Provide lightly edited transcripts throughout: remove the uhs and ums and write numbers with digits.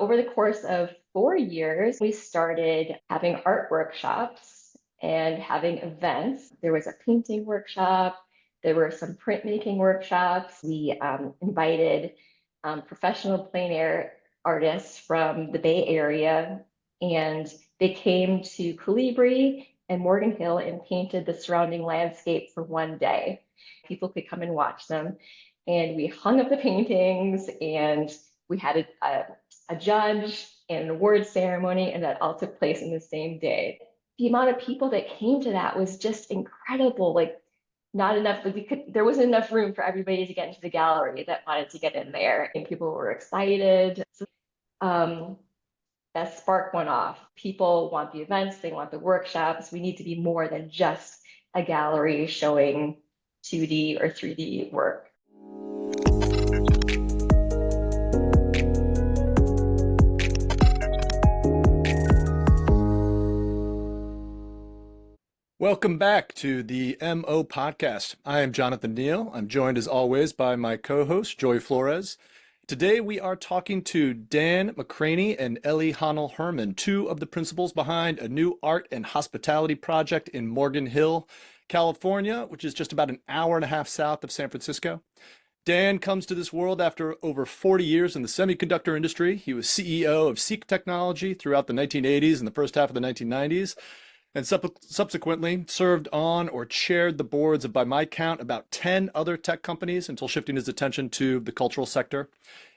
Over the course of 4 years, we started having art workshops and having events. There was a painting workshop, there were some printmaking workshops. We invited professional plein air artists from the Bay Area, and they came to Colibri and Morgan Hill and painted the surrounding landscape for one day. People could come and watch them. And we hung up the paintings, and we had a judge and an award ceremony, and that all took place in the same day. The amount of people that came to that was just incredible. Like, not enough, there wasn't enough room for everybody to get into the gallery that wanted to get in there, and people were excited. So, that spark went off. People want the events, they want the workshops. We need to be more than just a gallery showing 2D or 3D work. Welcome back to the MO Podcast. I am Jonathan Neal. I'm joined as always by my co-host, Joy Flores. Today we are talking to Dan McCranie and Ellie Honl Herman, two of the principals behind a new art and hospitality project in Morgan Hill, California, which is just about an hour and a half south of San Francisco. Dan comes to this world after over 40 years in the semiconductor industry. He was CEO of Seek Technology throughout the 1980s and the first half of the 1990s. And subsequently served on or chaired the boards of, by my count, about 10 other tech companies until shifting his attention to the cultural sector.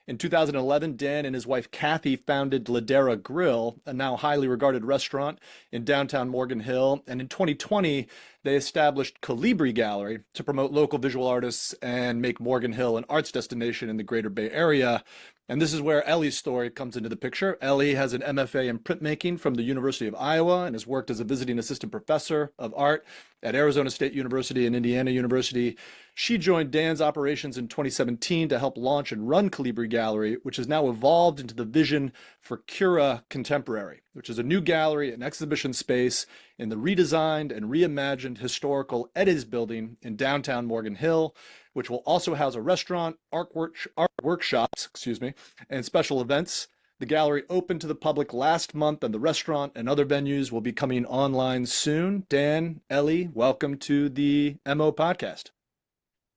In 2011, Dan and his wife Kathy founded Ladera Grill, a now highly regarded restaurant in downtown Morgan Hill. And in 2020, they established Colibri Gallery to promote local visual artists and make Morgan Hill an arts destination in the greater Bay Area. And this is where Ellie's story comes into the picture. Ellie has an MFA in printmaking from the University of Iowa and has worked as a visiting assistant professor of art at Arizona State University and Indiana University. She joined Dan's operations in 2017 to help launch and run Colibri Gallery, which has now evolved into the vision for Cura Contemporary, which is a new gallery and exhibition space in the redesigned and reimagined historical Eddy's building in downtown Morgan Hill, which will also house a restaurant, art workshops, and special events. The gallery opened to the public last month, and the restaurant and other venues will be coming online soon. Dan, Ellie, welcome to the MO Podcast.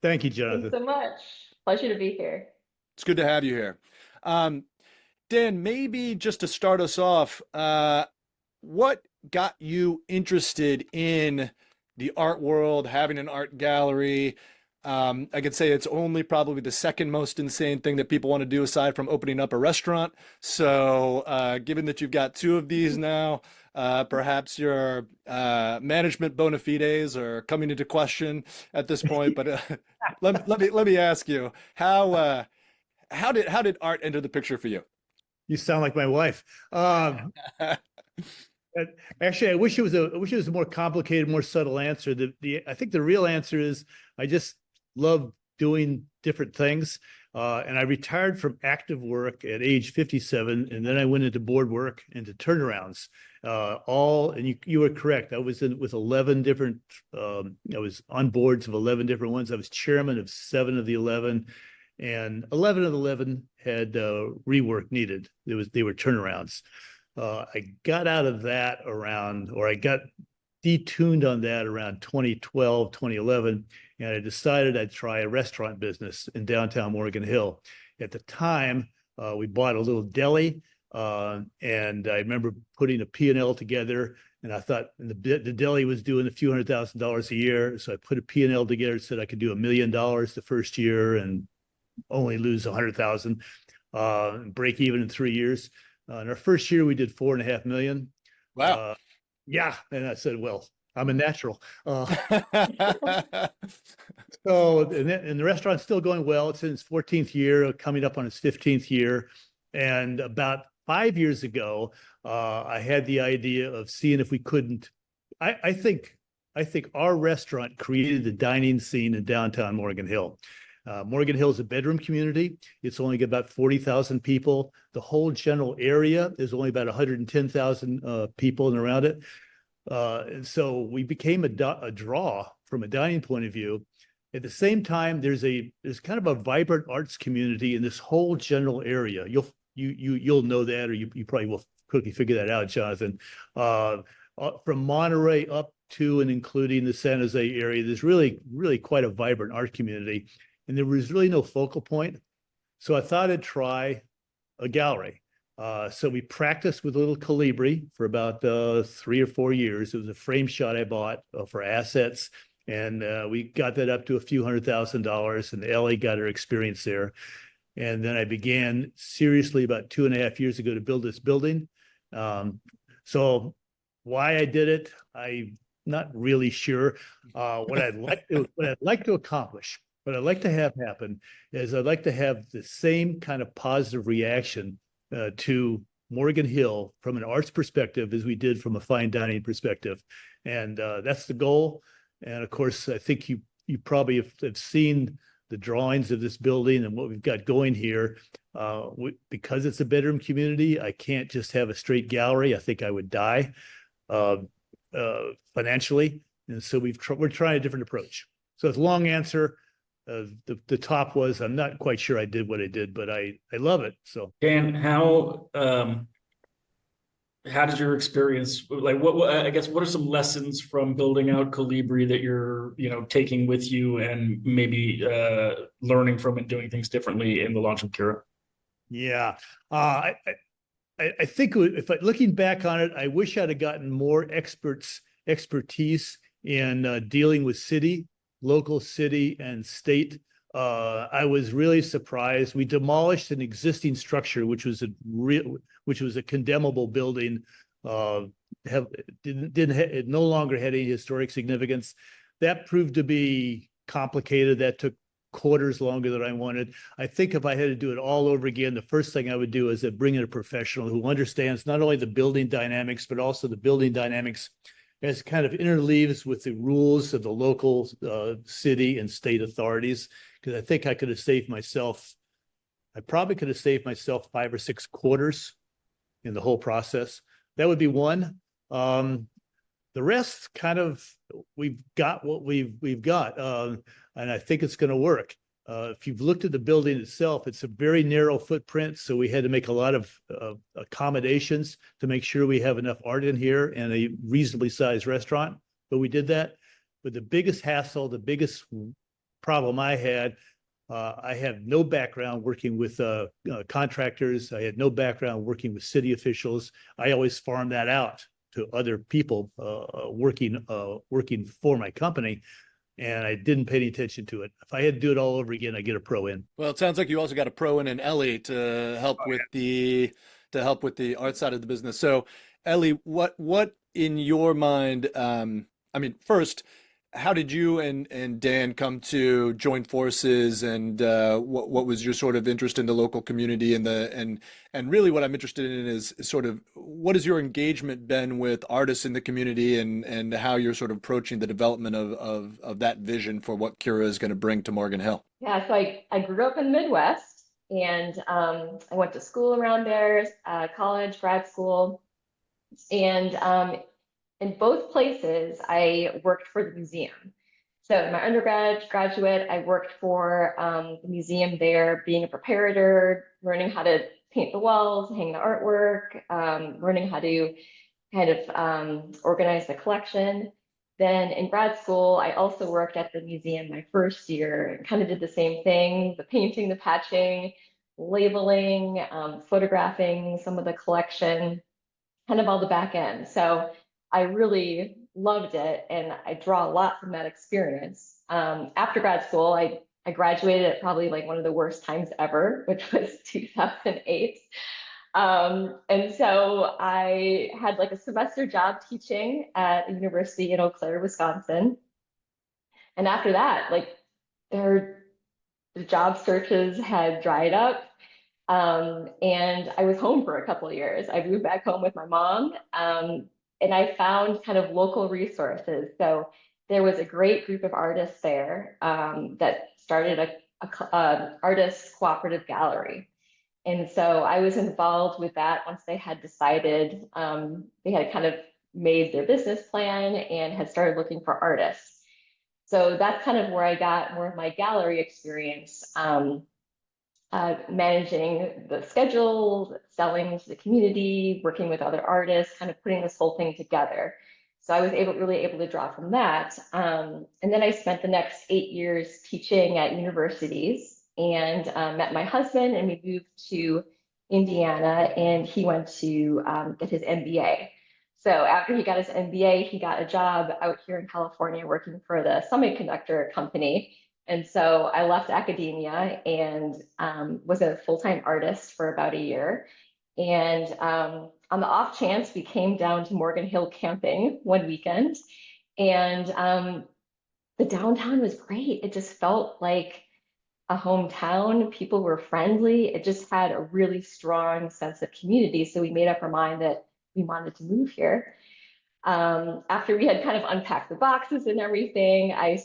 Thank you, Jonathan. Thanks so much. Pleasure to be here. It's good to have you here. Dan, maybe just to start us off, what got you interested in the art world, having an art gallery? I could say it's only probably the second most insane thing that people want to do aside from opening up a restaurant. So given that you've got two of these now, perhaps your management bona fides are coming into question at this point. But let me ask you, how did art enter the picture for you? You sound like my wife. Actually, I wish it was a more complicated, more subtle answer. I think the real answer is I just love doing different things. And I retired from active work at age 57, and then I went into board work, into turnarounds. And you were correct. I was with 11 different. I was on boards of 11 different ones. I was chairman of 7 of the 11, and 11 of the 11 had rework needed. They were turnarounds. I got out of that I got detuned on that around 2012, 2011, and I decided I'd try a restaurant business in downtown Morgan Hill. At the time, we bought a little deli, and I remember putting a P&L together, and I thought the deli was doing a few $100,000 a year, so I put a P&L together, said I could do $1 million the first year and only lose $100,000, and break even in 3 years. In our first year, we did $4.5 million. Wow. Yeah. And I said, well, I'm a natural. So, and the restaurant's still going well. It's in its 14th year, coming up on its 15th year. And about 5 years ago, I had the idea of seeing if we couldn't. I think our restaurant created the dining scene in downtown Morgan Hill. Morgan Hill is a bedroom community. It's only got about 40,000 people. The whole general area is only about 110,000 people and around it. And so we became a draw from a dining point of view. At the same time, there's kind of a vibrant arts community in this whole general area. you'll know that, or you probably will quickly figure that out, Jonathan. From Monterey up to and including the San Jose area, there's really quite a vibrant art community, and there was really no focal point. So I thought I'd try a gallery. So we practiced with a little Colibri for about 3 or 4 years. It was a frame shot I bought for assets, and we got that up to a few $100,000, and Ellie got her experience there. And then I began seriously about 2.5 years ago to build this building. So why I did it, I'm not really sure. What I'd like to accomplish, what I'd like to have happen is I'd like to have the same kind of positive reaction to Morgan Hill from an arts perspective as we did from a fine dining perspective. And that's the goal. And of course, I think you probably have seen the drawings of this building and what we've got going here. Because it's a bedroom community, I can't just have a straight gallery. I think I would die financially. And so we're trying a different approach. So it's a long answer. The top was, I'm not quite sure I did what I did, but I love it. So Dan, how did your experience, like what I guess, what are some lessons from building out Colibri that you're, taking with you and maybe learning from and doing things differently in the launch of Cura? Yeah. I think looking back on it, I wish I'd have gotten more expertise in dealing with local city and state. I was really surprised. We demolished an existing structure, which was a condemnable building. It no longer had any historic significance. That proved to be complicated. That took quarters longer than I wanted. I think if I had to do it all over again, the first thing I would do is bring in a professional who understands not only the building dynamics, but also the building dynamics as kind of interleaves with the rules of the local city and state authorities. Because I think I probably could have saved myself 5 or 6 quarters in the whole process. That would be one. The rest kind of, we've got what we've got, and I think it's going to work. If you've looked at the building itself, it's a very narrow footprint, so we had to make a lot of accommodations to make sure we have enough art in here and a reasonably sized restaurant, but we did that. But the biggest hassle, the biggest problem I had no background working with contractors. I had no background working with city officials. I always farmed that out to other people working for my company, and I didn't pay any attention to it. If I had to do it all over again, I'd get a pro in. Well, it sounds like you also got a pro in Ellie to help with the art side of the business. So, Ellie, what in your mind? First, how did you and Dan come to join forces, and what was your sort of interest in the local community and really what I'm interested in is sort of what has your engagement been with artists in the community and how you're sort of approaching the development of that vision for what Cura is going to bring to Morgan Hill? Yeah, so I grew up in the Midwest, and I went to school around there, college, grad school, and in both places, I worked for the museum. So in my graduate, I worked for the museum there, being a preparator, learning how to paint the walls, hang the artwork, learning how to kind of organize the collection. Then in grad school, I also worked at the museum my first year and kind of did the same thing, the painting, the patching, labeling, photographing some of the collection, kind of all the back end. So I really loved it, and I draw a lot from that experience. After grad school, I graduated at probably like one of the worst times ever, which was 2008. And so I had like a semester job teaching at a university in Eau Claire, Wisconsin. And after that, like the job searches had dried up. And I was home for a couple of years. I moved back home with my mom. And I found kind of local resources. So there was a great group of artists there that started a artist cooperative gallery. And so I was involved with that once they had decided, they had kind of made their business plan and had started looking for artists. So that's kind of where I got more of my gallery experience. managing the schedule, selling to the community, working with other artists, kind of putting this whole thing together. So I was really able to draw from that. And then I spent the next 8 years teaching at universities and met my husband, and we moved to Indiana, and he went to get his MBA. So after he got his MBA, he got a job out here in California working for the semiconductor company. And so I left academia and was a full-time artist for about a year. And on the off chance, we came down to Morgan Hill camping one weekend, and the downtown was great. It just felt like a hometown. People were friendly. It just had a really strong sense of community. So we made up our mind that we wanted to move here. After we had kind of unpacked the boxes and everything, I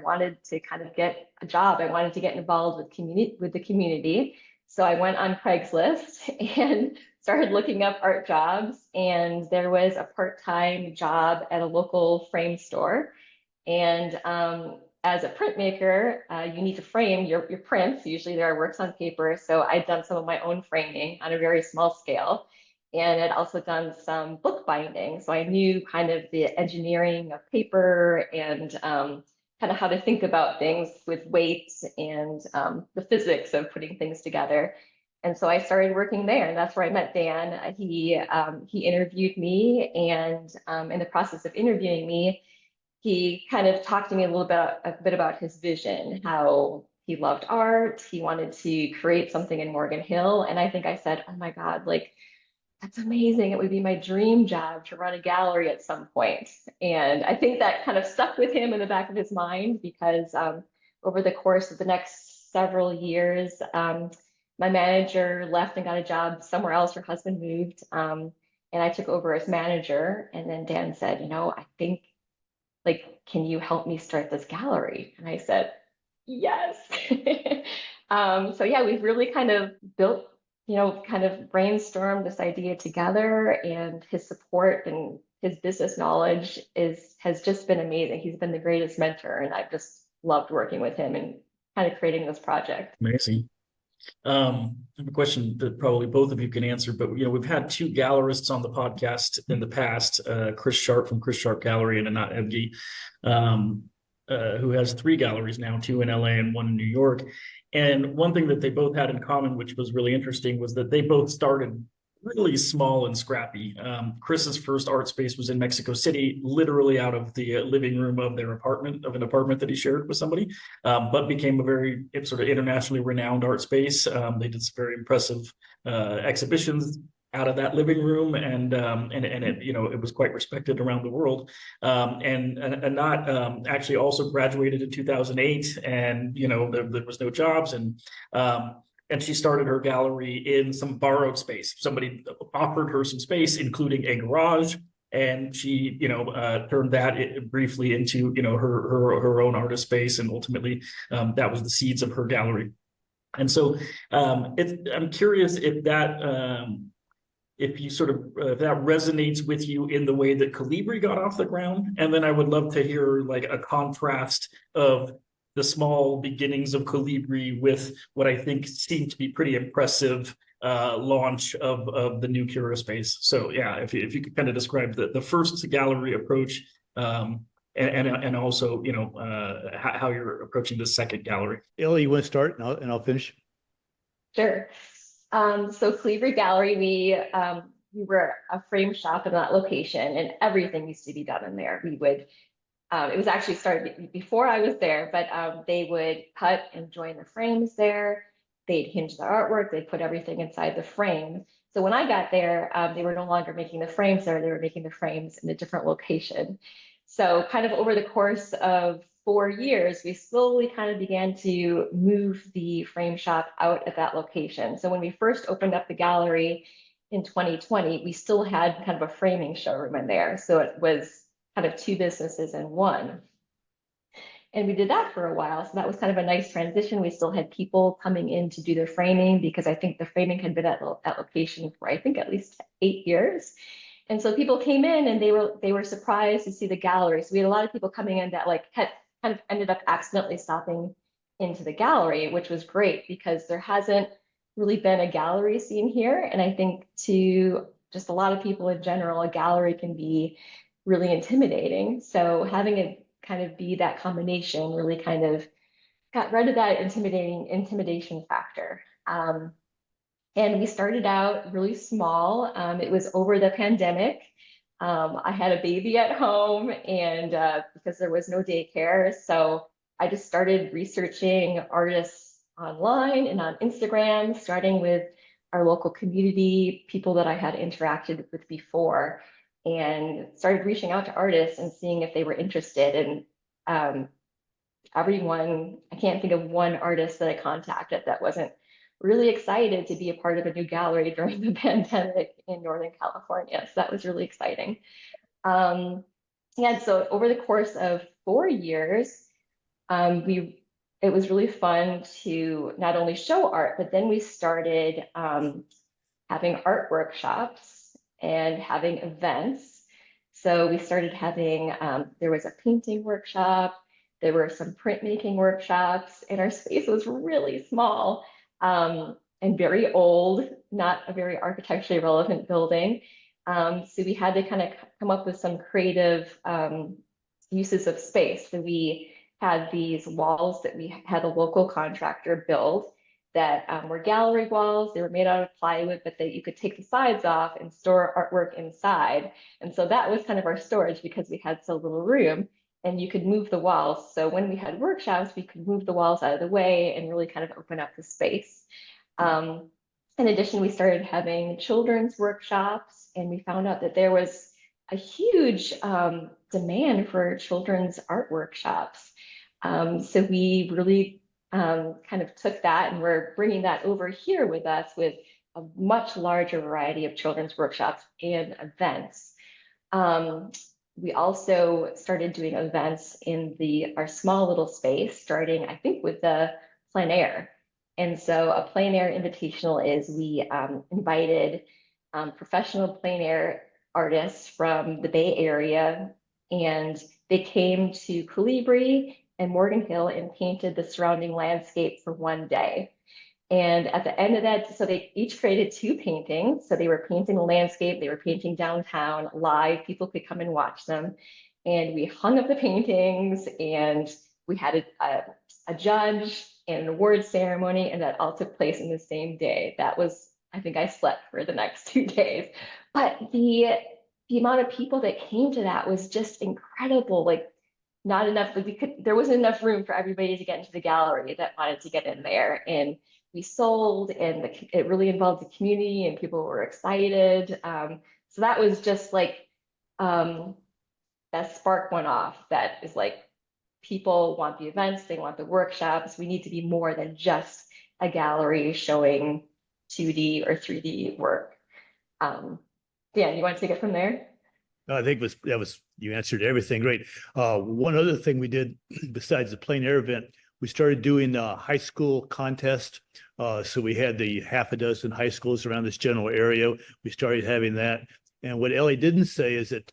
wanted to kind of get a job. I wanted to get involved with the community. So I went on Craigslist and started looking up art jobs. And there was a part-time job at a local frame store. And as a printmaker, you need to frame your prints. Usually there are works on paper. So I'd done some of my own framing on a very small scale. And I'd also done some bookbinding. So I knew kind of the engineering of paper and kind of how to think about things with weights and the physics of putting things together. And so I started working there, and that's where I met Dan. He interviewed me, and in the process of interviewing me, he kind of talked to me a bit about his vision, how he loved art. He wanted to create something in Morgan Hill. And I think I said, oh my God, like, that's amazing. It would be my dream job to run a gallery at some point. And I think that kind of stuck with him in the back of his mind because over the course of the next several years, my manager left and got a job somewhere else. Her husband moved, and I took over as manager. And then Dan said, I think, like, can you help me start this gallery? And I said, yes. So yeah, we've really kind of built, kind of brainstormed this idea together, and his support and his business knowledge has just been amazing. He's been the greatest mentor, and I've just loved working with him and kind of creating this project. Amazing. I have a question that probably both of you can answer, but we've had two gallerists on the podcast in the past, Chris Sharp from Chris Sharp Gallery and Anat Evgi, who has 3 galleries now, 2 in LA and 1 in New York. And one thing that they both had in common, which was really interesting, was that they both started really small and scrappy. Chris's first art space was in Mexico City, literally out of the living room of an apartment that he shared with somebody, but became a very sort of internationally renowned art space. They did some very impressive exhibitions out of that living room, and it was quite respected around the world. And Anat actually also graduated in 2008, and there was no jobs, and she started her gallery in some borrowed space. Somebody offered her some space, including a garage, and she, turned that briefly into, her own artist space, and ultimately, that was the seeds of her gallery. And so, I'm curious if that, if you sort of if that resonates with you in the way that Colibri got off the ground, and then I would love to hear like a contrast of the small beginnings of Colibri with what I think seemed to be pretty impressive launch of the new Cura space. So yeah, if you could kind of describe the first gallery approach, and also how you're approaching the second gallery. Ellie, you want to start, and I'll finish. Sure. So Colibri Gallery, we were a frame shop in that location, and everything used to be done in there. We would. It was actually started before I was there, but they would cut and join the frames there. They'd hinge the artwork. They'd put everything inside the frame. So when I got there, they were no longer making the frames there. They were making the frames in a different location. So kind of over the course of 4 years, we slowly kind of began to move the frame shop out at that location. So when we first opened up the gallery in 2020, we still had kind of a framing showroom in there. So it was kind of 2 businesses in one. And we did that for a while. So that was kind of a nice transition. We still had people coming in to do their framing, because I think the framing had been at location for, I think, at least 8 years. And so people came in and they were surprised to see the gallery. So we had a lot of people coming in that like had kind of ended up accidentally stopping into the gallery, which was great because there hasn't really been a gallery scene here. And I think to just a lot of people in general, a gallery can be really intimidating. So having it kind of be that combination really kind of got rid of that intimidation factor. And we started out really small. It was over the pandemic. I had a baby at home, and because there was no daycare, so I just started researching artists online and on Instagram, starting with our local community, people that I had interacted with before, and started reaching out to artists and seeing if they were interested. And everyone, I can't think of one artist that I contacted that wasn't really excited to be a part of a new gallery during the pandemic in Northern California. So that was really exciting. And so over the course of 4 years, it was really fun to not only show art, but then we started having art workshops and having events. So we started having, there was a painting workshop, there were some printmaking workshops, and our space was really small and very old, not a very architecturally relevant building. So we had to kind of come up with some creative uses of space. So we had these walls that we had a local contractor build that were gallery walls. They were made out of plywood, but that you could take the sides off and store artwork inside. And so that was kind of our storage because we had so little room, and you could move the walls. So when we had workshops, we could move the walls out of the way and really kind of open up the space. In addition, we started having children's workshops, and we found out that there was a huge demand for children's art workshops. So we really kind of took that, and we're bringing that over here with us with a much larger variety of children's workshops and events. We also started doing events in our small little space, starting, I think, with the plein air. And so a plein air invitational is we invited professional plein air artists from the Bay Area, and they came to Colibri and Morgan Hill and painted the surrounding landscape for one day. And at the end of that, so they each created 2 paintings. So they were painting the landscape, they were painting downtown live, people could come and watch them. And we hung up the paintings, and we had a judge and an award ceremony, and that all took place in the same day. That was, I think I slept for the next 2 days. But the amount of people that came to that was just incredible. Like, not enough, like there wasn't enough room for everybody to get into the gallery that wanted to get in there. And we sold, and it really involved the community, and people were excited. So that was just like, that spark went off. That is like, people want the events, they want the workshops. We need to be more than just a gallery showing 2D or 3D work. Dan, you want to take it from there? I think you answered everything. Great. One other thing we did besides the plein air event, we started doing a high school contest. So we had the half a dozen high schools around this general area. We started having that. And what Ellie didn't say is that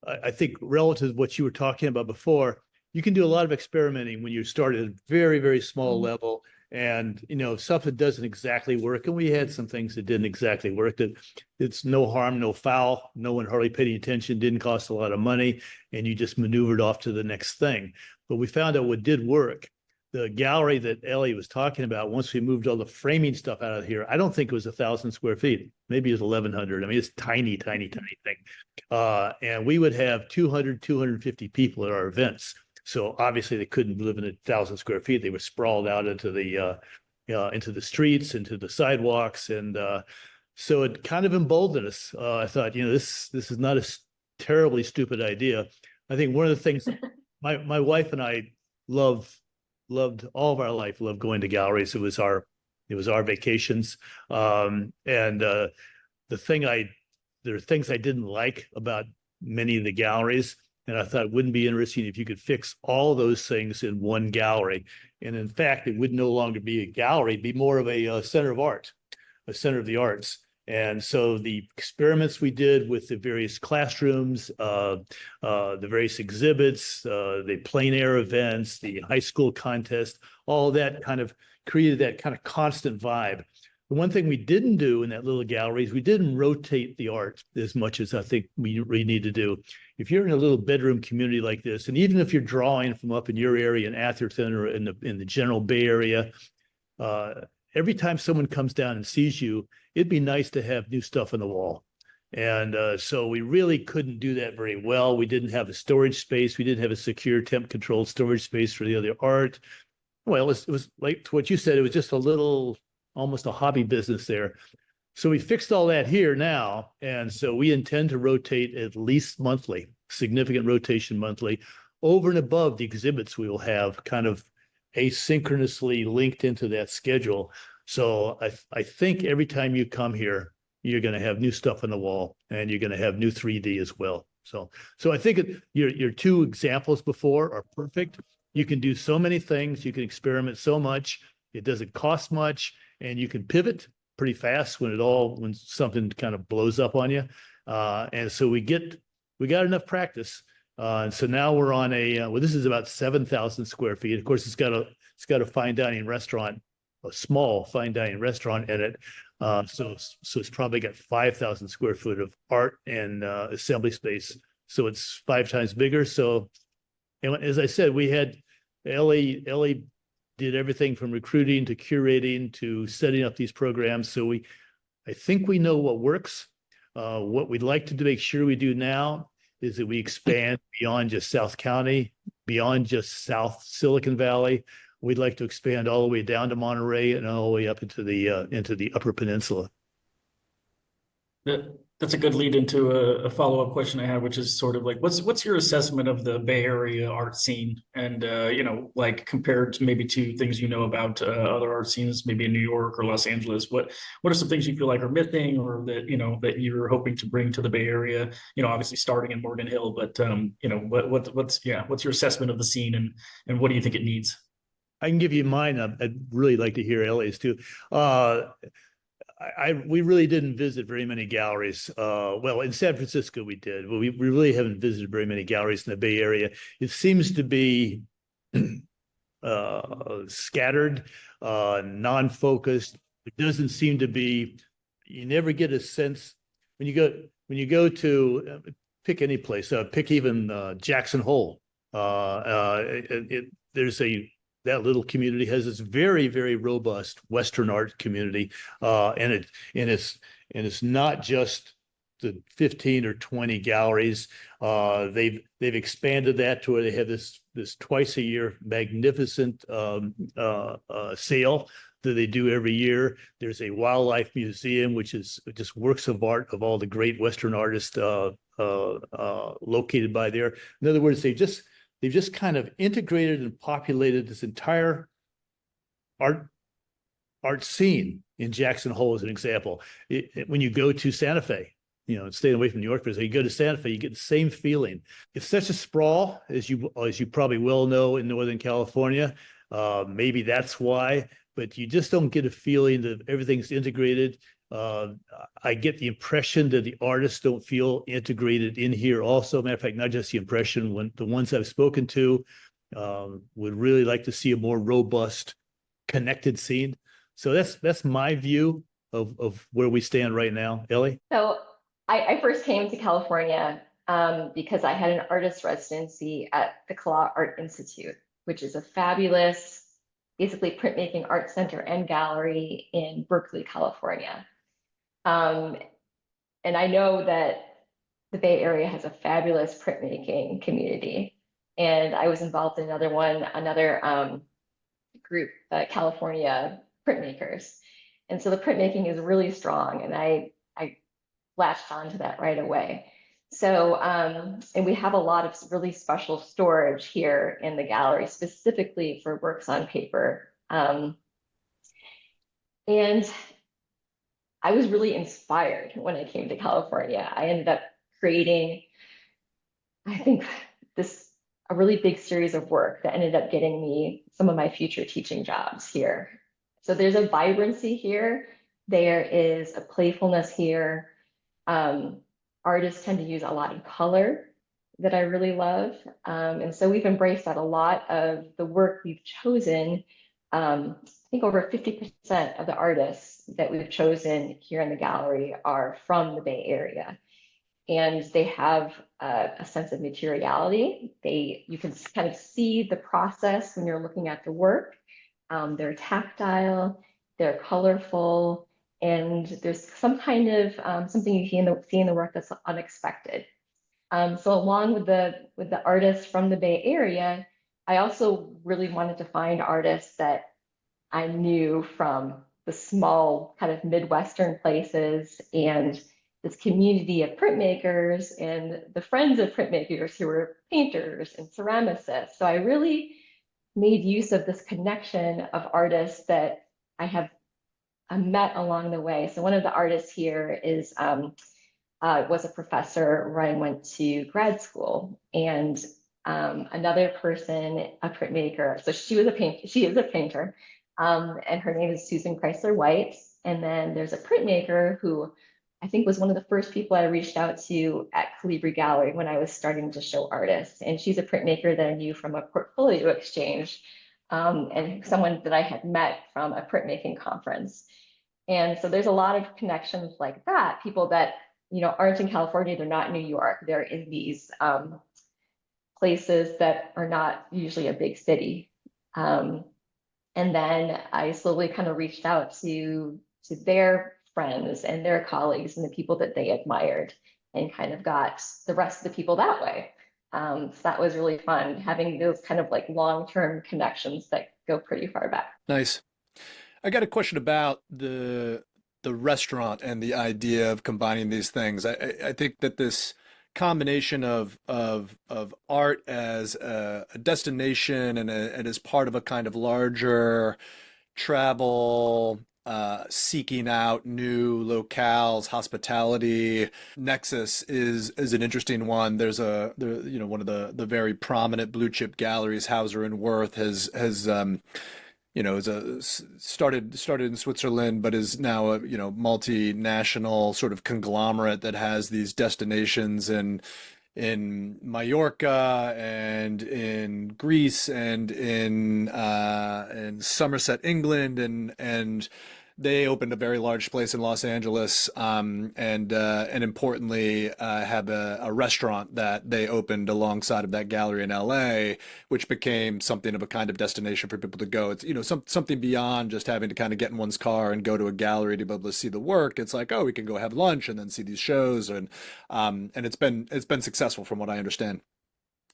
I think relative to what you were talking about before, you can do a lot of experimenting when you start at a very, very small level. And, stuff that doesn't exactly work. And we had some things that didn't exactly work. That it's no harm, no foul. No one hardly paid any attention, didn't cost a lot of money. And you just maneuvered off to the next thing. But we found out what did work. The gallery that Ellie was talking about, once we moved all the framing stuff out of here, I don't think it was 1,000 square feet. Maybe it was 1,100. I mean, it's tiny, tiny, tiny thing. And we would have 200, 250 people at our events. So obviously they couldn't live in 1,000 square feet. They were sprawled out into the streets, into the sidewalks. And so it kind of emboldened us. I thought, this is not a terribly stupid idea. I think one of the things my wife and I loved all of our life, loved going to galleries. It was our vacations. And there are things I didn't like about many of the galleries. And I thought it wouldn't be interesting if you could fix all those things in one gallery. And in fact, it would no longer be a gallery, it'd be more of a center of art, a center of the arts. And so the experiments we did with the various classrooms, the various exhibits, the plein air events, the high school contest, all that kind of created that kind of constant vibe. The one thing we didn't do in that little gallery is we didn't rotate the art as much as I think we need to do. If you're in a little bedroom community like this, and even if you're drawing from up in your area in Atherton or in the general Bay Area, every time someone comes down and sees you, it'd be nice to have new stuff on the wall. And so we really couldn't do that very well. We didn't have a storage space. We didn't have a secure temp controlled storage space for the other art. Well, it was like what you said, it was just a little, almost a hobby business there. So we fixed all that here now. And so we intend to rotate at least monthly, significant rotation monthly, over and above the exhibits we will have kind of asynchronously linked into that schedule. So I think every time you come here, you're going to have new stuff on the wall, and you're going to have new 3D as well. So I think your two examples before are perfect. You can do so many things. You can experiment so much. It doesn't cost much, and you can pivot pretty fast when something kind of blows up on you. And so we got enough practice. And so now we're on this is about 7,000 square feet. Of course, it's got a fine dining restaurant, a small fine dining restaurant in it. So it's probably got 5,000 square foot of art and assembly space. So it's 5 times bigger. So, and as I said, we had Ellie did everything from recruiting to curating to setting up these programs. So I think we know what works. What we'd like to make sure we do now is that we expand beyond just South County, beyond just South Silicon Valley. We'd like to expand all the way down to Monterey and all the way up into the Upper Peninsula. That's a good lead into a follow-up question I had, which is sort of like, what's your assessment of the Bay Area art scene, and like compared to maybe to things about other art scenes, maybe in New York or Los Angeles? What are some things you feel like are missing, or that that you're hoping to bring to the Bay Area? Obviously starting in Morgan Hill, but what's your assessment of the scene, and what do you think it needs? I can give you mine. I'd really like to hear Ellie's too. We really didn't visit very many galleries. Well, in San Francisco we did, but we really haven't visited very many galleries in the Bay Area. It seems to be scattered, non-focused. It doesn't seem to be. You never get a sense when you go to pick any place. Pick even Jackson Hole. That little community has this very, very robust Western art community, and it's not just the 15 or 20 galleries. They've expanded that to where they have this twice a year magnificent sale that they do every year. There's a wildlife museum, which is just works of art of all the great Western artists located by there. In other words, they've just kind of integrated and populated this entire art scene in Jackson Hole, as an example. When you go to Santa Fe, staying away from New York, you go to Santa Fe, you get the same feeling. It's such a sprawl, as you probably well know, in Northern California. Maybe that's why, but you just don't get a feeling that everything's integrated. I get the impression that the artists don't feel integrated in here also. Matter of fact, not just the impression, when the ones I've spoken to would really like to see a more robust, connected scene. So that's my view of where we stand right now. Ellie? So I first came to California because I had an artist residency at the Kala Art Institute, which is a fabulous, basically printmaking art center and gallery in Berkeley, California. And I know that the Bay Area has a fabulous printmaking community. And I was involved in another group, California Printmakers. And so the printmaking is really strong, and I latched onto that right away. So, and we have a lot of really special storage here in the gallery, specifically for works on paper. And I was really inspired when I came to California. I ended up creating, I think, a really big series of work that ended up getting me some of my future teaching jobs here. So there's a vibrancy here There is a playfulness here. Artists tend to use a lot of color that I really love. And so we've embraced that. A lot of the work we've chosen, I think over 50% of the artists that we've chosen here in the gallery are from the Bay Area. And they have a sense of materiality. You can kind of see the process when you're looking at the work. They're tactile, they're colorful, and there's some kind of something you see in the work that's unexpected. So along with the artists from the Bay Area, I also really wanted to find artists that I knew from the small kind of Midwestern places and this community of printmakers and the friends of printmakers who were painters and ceramicists. So I really made use of this connection of artists that I have met along the way. So one of the artists here was a professor where I went to grad school, and another person, a printmaker. So she is a painter, and her name is Susan Chrysler White. And then there's a printmaker who I think was one of the first people I reached out to at Colibri Gallery when I was starting to show artists. And she's a printmaker that I knew from a portfolio exchange, and someone that I had met from a printmaking conference. And so there's a lot of connections like that, people that aren't in California, they're not in New York, they're in these places that are not usually a big city. And then I slowly kind of reached out to their friends and their colleagues and the people that they admired, and kind of got the rest of the people that way. So that was really fun, having those kind of like long-term connections that go pretty far back. Nice. I got a question about the restaurant and the idea of combining these things. I think that this combination of art as a destination and as part of a kind of larger travel, seeking out new locales, hospitality nexus is an interesting one. There's one of the very prominent blue chip galleries, Hauser and Wirth, has started in Switzerland, but is now a multinational sort of conglomerate that has these destinations in Mallorca and in Greece and in Somerset, England, and they opened a very large place in Los Angeles, and importantly, have a restaurant that they opened alongside of that gallery in LA, which became something of a kind of destination for people to go. It's something beyond just having to kind of get in one's car and go to a gallery to be able to see the work. It's like, oh, we can go have lunch and then see these shows, and it's been successful from what I understand.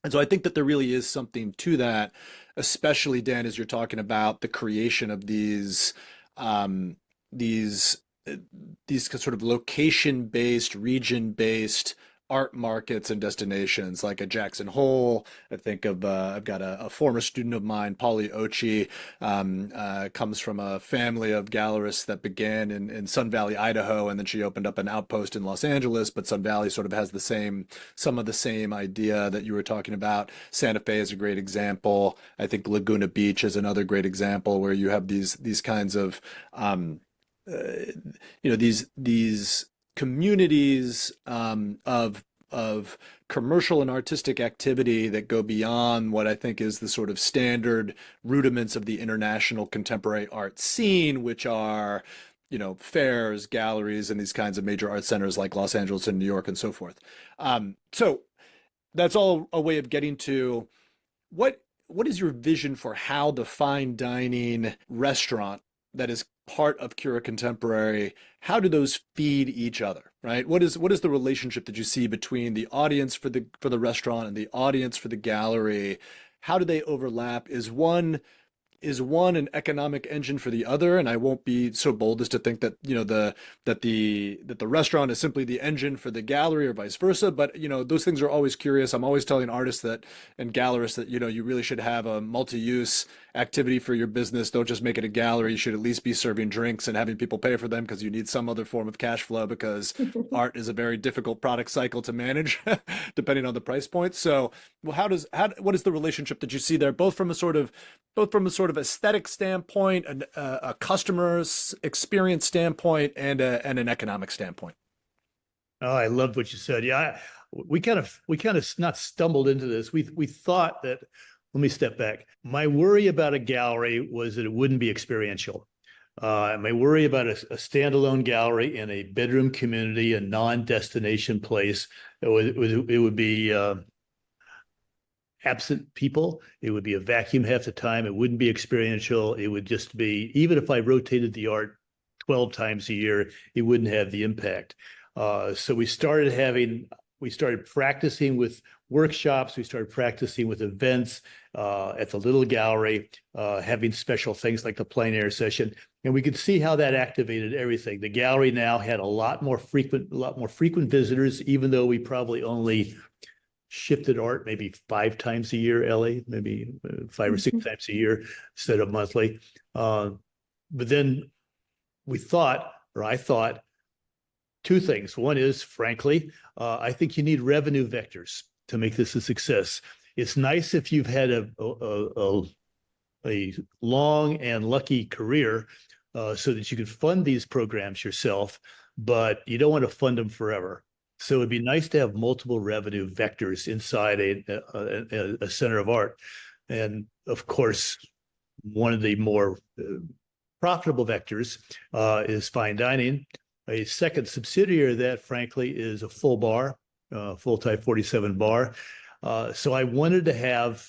And so I think that there really is something to that, especially, Dan, as you're talking about the creation of um, these sort of location-based, region-based art markets and destinations, like a Jackson Hole. I think of I've got a former student of mine, Polly Ochi, comes from a family of gallerists that began in Sun Valley, Idaho, and then she opened up an outpost in Los Angeles. But Sun Valley sort of has some of the same idea that you were talking about. Santa Fe is a great example. I think Laguna Beach is another great example where you have these kinds of these communities of commercial and artistic activity that go beyond what I think is the sort of standard rudiments of the international contemporary art scene, which are fairs, galleries, and these kinds of major art centers like Los Angeles and New York and so forth. So that's all a way of getting to what is your vision for how the fine dining restaurant that is part of Cura Contemporary, how do those feed each other, right? What is the relationship that you see between the audience for the restaurant and the audience for the gallery? How do they overlap? Is one an economic engine for the other? And I won't be so bold as to think that the restaurant is simply the engine for the gallery or vice versa. But those things are always curious. I'm always telling artists and gallerists that you really should have a multi-use activity for your business. Don't just make it a gallery. You should at least be serving drinks and having people pay for them, because you need some other form of cash flow, because art is a very difficult product cycle to manage depending on the price point. So, well, what is the relationship that you see there, both from a sort of sort of aesthetic standpoint, a customer's experience standpoint, and an economic standpoint? Oh, I loved what you said. Yeah, we kind of not stumbled into this. We thought that. Let me step back. My worry about a gallery was that it wouldn't be experiential. My worry about a standalone gallery in a bedroom community, a non-destination place, it would be absent people. It would be a vacuum half the time. It wouldn't be experiential. It would just be, even if I rotated the art 12 times a year, it wouldn't have the impact. So we started practicing with workshops. We started practicing with events at the little gallery, having special things like the plein air session. And we could see how that activated everything. The gallery now had a lot more frequent visitors, even though we probably only shifted art maybe 5 times a year, Ellie, maybe 5 or 6 times a year instead of monthly. But then I thought, 2 things. One is, frankly, I think you need revenue vectors to make this a success. It's nice if you've had a long and lucky career so that you can fund these programs yourself, but you don't want to fund them forever. So it'd be nice to have multiple revenue vectors inside a center of art. And of course, one of the more profitable vectors is fine dining. A second subsidiary of that, frankly, is a full bar, full Type 47 bar. So I wanted to have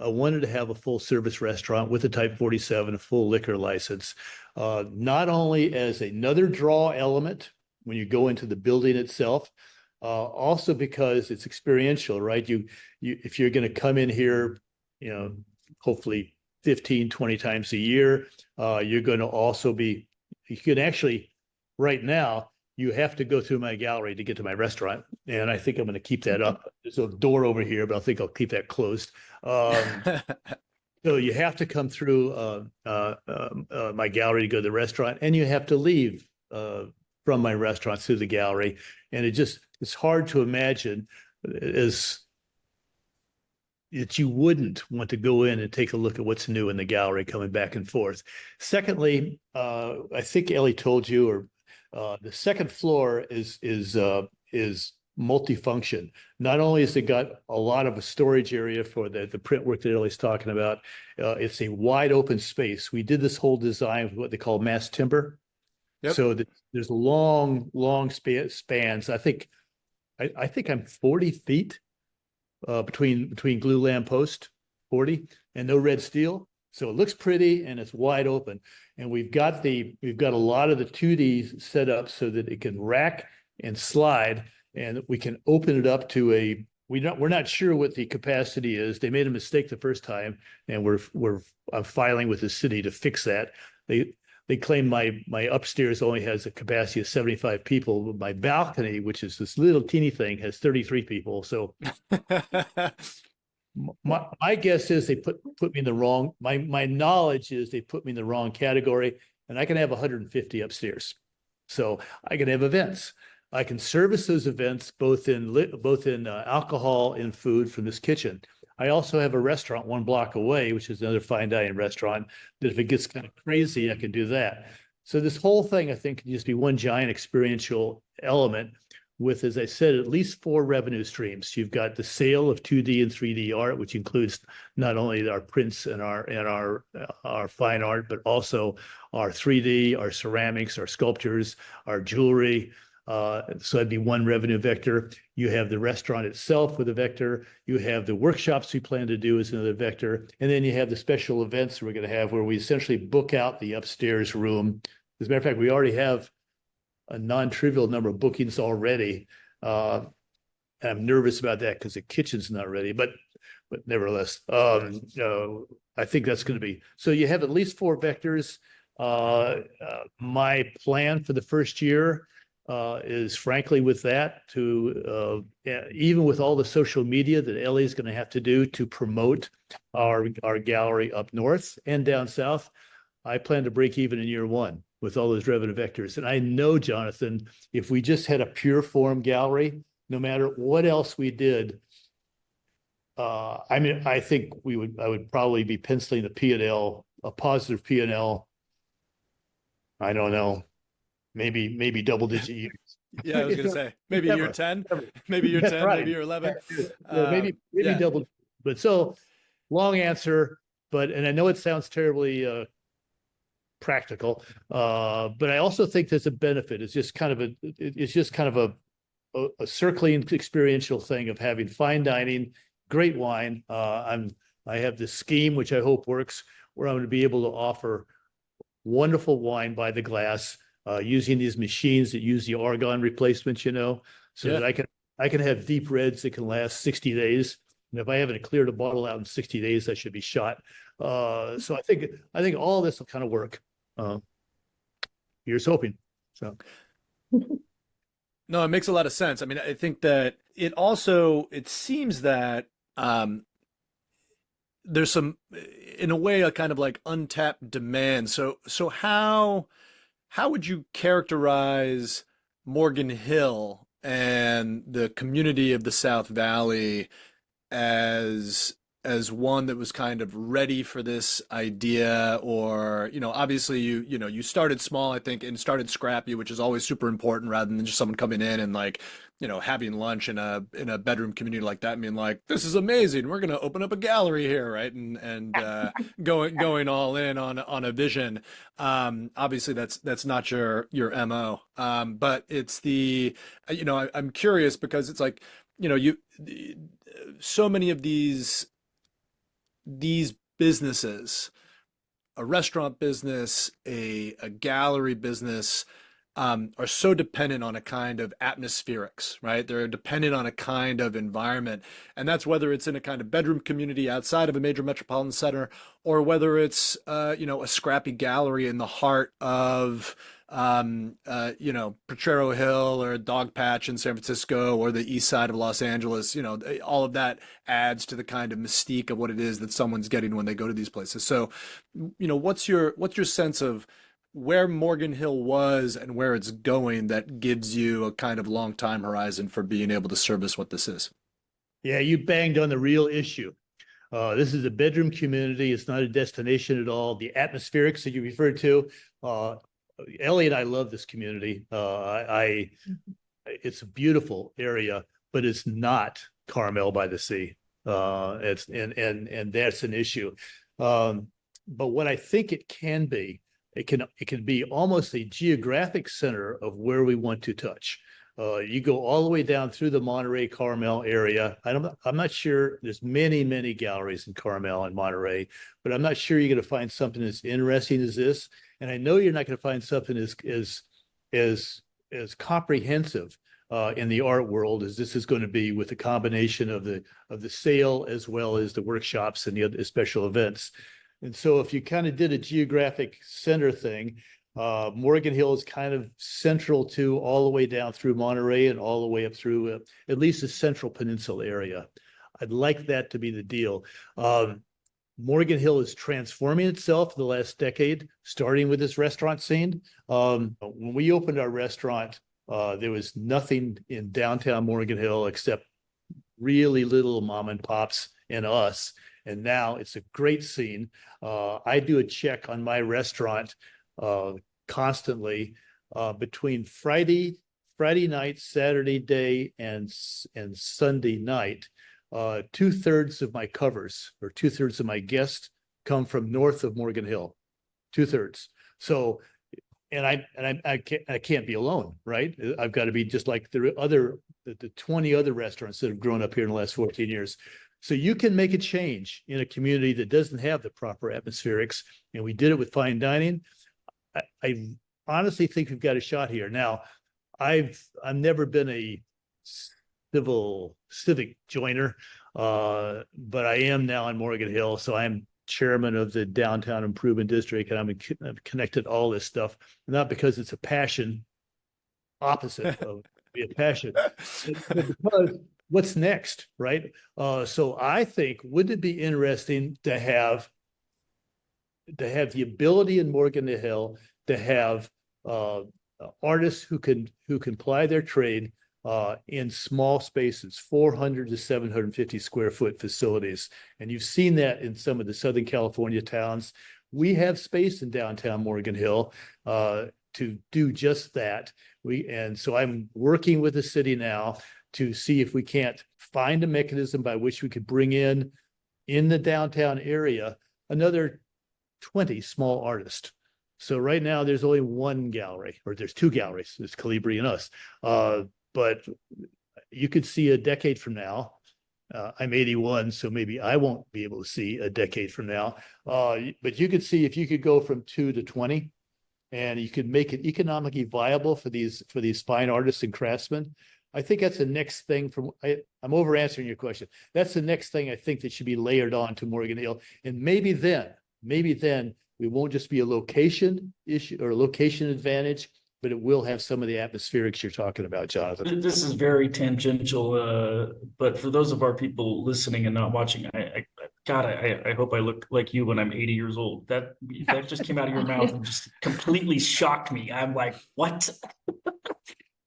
a full service restaurant with a Type 47, a full liquor license, not only as another draw element when you go into the building itself, also because it's experiential, right? You if you're going to come in here, hopefully 15, 20 times a year, you're going to also you can actually, right now, you have to go through my gallery to get to my restaurant. And I think I'm going to keep that up. There's a door over here, but I think I'll keep that closed. So you have to come through my gallery to go to the restaurant, and you have to leave from my restaurant through the gallery. And it's hard to imagine that you wouldn't want to go in and take a look at what's new in the gallery coming back and forth. Secondly, I think Ellie told you, or the second floor is multifunction. Not only has it got a lot of a storage area for the print work that Ellie's talking about, it's a wide open space. We did this whole design with what they call mass timber. Yep. So there's long spans. I think I'm 40 feet between glue lamp post, 40, and no red steel. So it looks pretty and it's wide open. And we've got a lot of the 2D set up so that it can rack and slide, and we can open it up to we're not sure what the capacity is. They made a mistake the first time, and I'm filing with the city to fix that. They claim my upstairs only has a capacity of 75 people, but my balcony, which is this little teeny thing, has 33 people. So my guess is they put me in the wrong. My knowledge is they put me in the wrong category, and I can have 150 upstairs. So I can have events. I can service those events both in alcohol and food from this kitchen. I also have a restaurant 1 block away, which is another fine dining restaurant, that if it gets kind of crazy, I can do that. So this whole thing, I think, can just be one giant experiential element with, as I said, at least 4 revenue streams. You've got the sale of 2D and 3D art, which includes not only our prints and our fine art, but also our 3D, our ceramics, our sculptures, our jewelry. So that'd be one revenue vector. You have the restaurant itself with a vector. You have the workshops we plan to do as another vector. And then you have the special events we're going to have where we essentially book out the upstairs room. As a matter of fact, we already have a non-trivial number of bookings already. And I'm nervous about that because the kitchen's not ready, but nevertheless, I think that's going to be. So you have at least 4 vectors. My plan for the first year is frankly with that to even with all the social media that Ellie's going to have to do to promote our gallery up north and down south, I plan to break even in year 1 with all those revenue vectors. And I know, Jonathan, if we just had a pure form gallery, no matter what else we did, I think I would probably be penciling the P&L a positive P&L. I don't know, maybe double digit years. Yeah, I was gonna say maybe year 10, maybe year That's 10, right. maybe year 11. Maybe Yeah. double. But so long answer, and I know it sounds terribly practical, but I also think there's a benefit. It's just kind of a circling experiential thing of having fine dining, great wine. I have this scheme which I hope works, where I'm going to be able to offer wonderful wine by the glass, using these machines that use the argon replacement, so that I can have deep reds that can last 60 days. And if I haven't cleared a bottle out in 60 days, I should be shot. So I think all this will kind of work. Here's hoping. So. No, it makes a lot of sense. I mean, I think that it seems that there's some, in a way, a kind of like untapped demand. So how would you characterize Morgan Hill and the community of the South Valley as one that was kind of ready for this idea? Or, obviously you started small, I think, and started scrappy, which is always super important, rather than just someone coming in and like, having lunch in a bedroom community like that and being like, this is amazing, we're going to open up a gallery here, right? And going all in on a vision. Obviously that's not your MO. But it's I'm curious because it's like, so many of these businesses, a restaurant business, a gallery business, are so dependent on a kind of atmospherics, right? They're dependent on a kind of environment. And that's whether it's in a kind of bedroom community outside of a major metropolitan center, or whether it's, a scrappy gallery in the heart of, Potrero Hill or Dog Patch in San Francisco or the east side of Los Angeles. All of that adds to the kind of mystique of what it is that someone's getting when they go to these places. So, what's your sense of where Morgan Hill was and where it's going that gives you a kind of long time horizon for being able to service what this is? Yeah, you banged on the real issue. This is a bedroom community. It's not a destination at all. The atmospherics that you referred to, Ellie and I love this community. It's a beautiful area, but it's not Carmel by the Sea. It's and that's an issue. But what I think it can be, it can be almost a geographic center of where we want to touch. You go all the way down through the Monterey Carmel area. I'm not sure. There's many galleries in Carmel and Monterey, but I'm not sure you're going to find something as interesting as this. And I know you're not going to find something as comprehensive in the art world as this is going to be, with a combination of the sale as well as the workshops and the other special events. And so if you kind of did a geographic center thing, Morgan Hill is kind of central to all the way down through Monterey and all the way up through at least the Central Peninsula area. I'd like that to be the deal. Morgan Hill is transforming itself in the last decade, starting with this restaurant scene. When we opened our restaurant, there was nothing in downtown Morgan Hill except really little mom and pops and us. And now it's a great scene. I do a check on my restaurant constantly between Friday night, Saturday day, and Sunday night. 2/3 of my covers, or 2/3 of my guests, come from north of Morgan Hill. 2/3. So, and I can't be alone, right? I've got to be just like the 20 other restaurants that have grown up here in the last 14 years. So you can make a change in a community that doesn't have the proper atmospherics, and we did it with fine dining. I honestly think we've got a shot here. Now, I've never been a civic joiner, but I am now in Morgan Hill, so I'm chairman of the Downtown Improvement District, and I'm connected to all this stuff, not because it's a passion, opposite of be a passion, but because what's next, right? So I think, wouldn't it be interesting to have the ability in Morgan Hill to have artists who can ply their trade in small spaces, 400 to 750 square foot facilities. And you've seen that in some of the Southern California towns We have space in downtown Morgan Hill to do just that. And so I'm working with the city now to see if we can't find a mechanism by which we could bring in the downtown area another 20 small artists. So right now there's only one gallery, or there's two galleries. There's Colibri and us. But you could see a decade from now. I'm 81, so maybe I won't be able to see a decade from now. But you could see if you could go from 2 to 20, and you could make it economically viable for these fine artists and craftsmen. I think that's the next thing I'm over answering your question. That's the next thing I think that should be layered on to Morgan Hill. And maybe then we won't just be a location issue or a location advantage, but it will have some of the atmospherics you're talking about, Jonathan. This is very tangential, but for those of our people listening and not watching, I hope I look like you when I'm 80 years old. That just came out of your mouth and just completely shocked me. I'm like, what?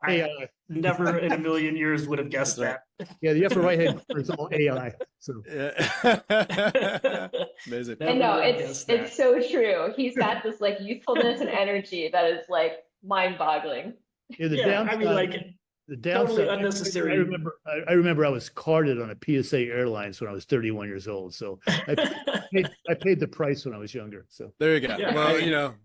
I never in a million years would have guessed that. Yeah, the upper right hand corner is all AI. So yeah. Amazing. And no, it's so true. He's got this like youthfulness and energy that is like mind-boggling. Yeah, the downside, totally unnecessary. I remember I was carded on a PSA Airlines when I was 31 years old. So I paid the price when I was younger. So there you go. Yeah, well,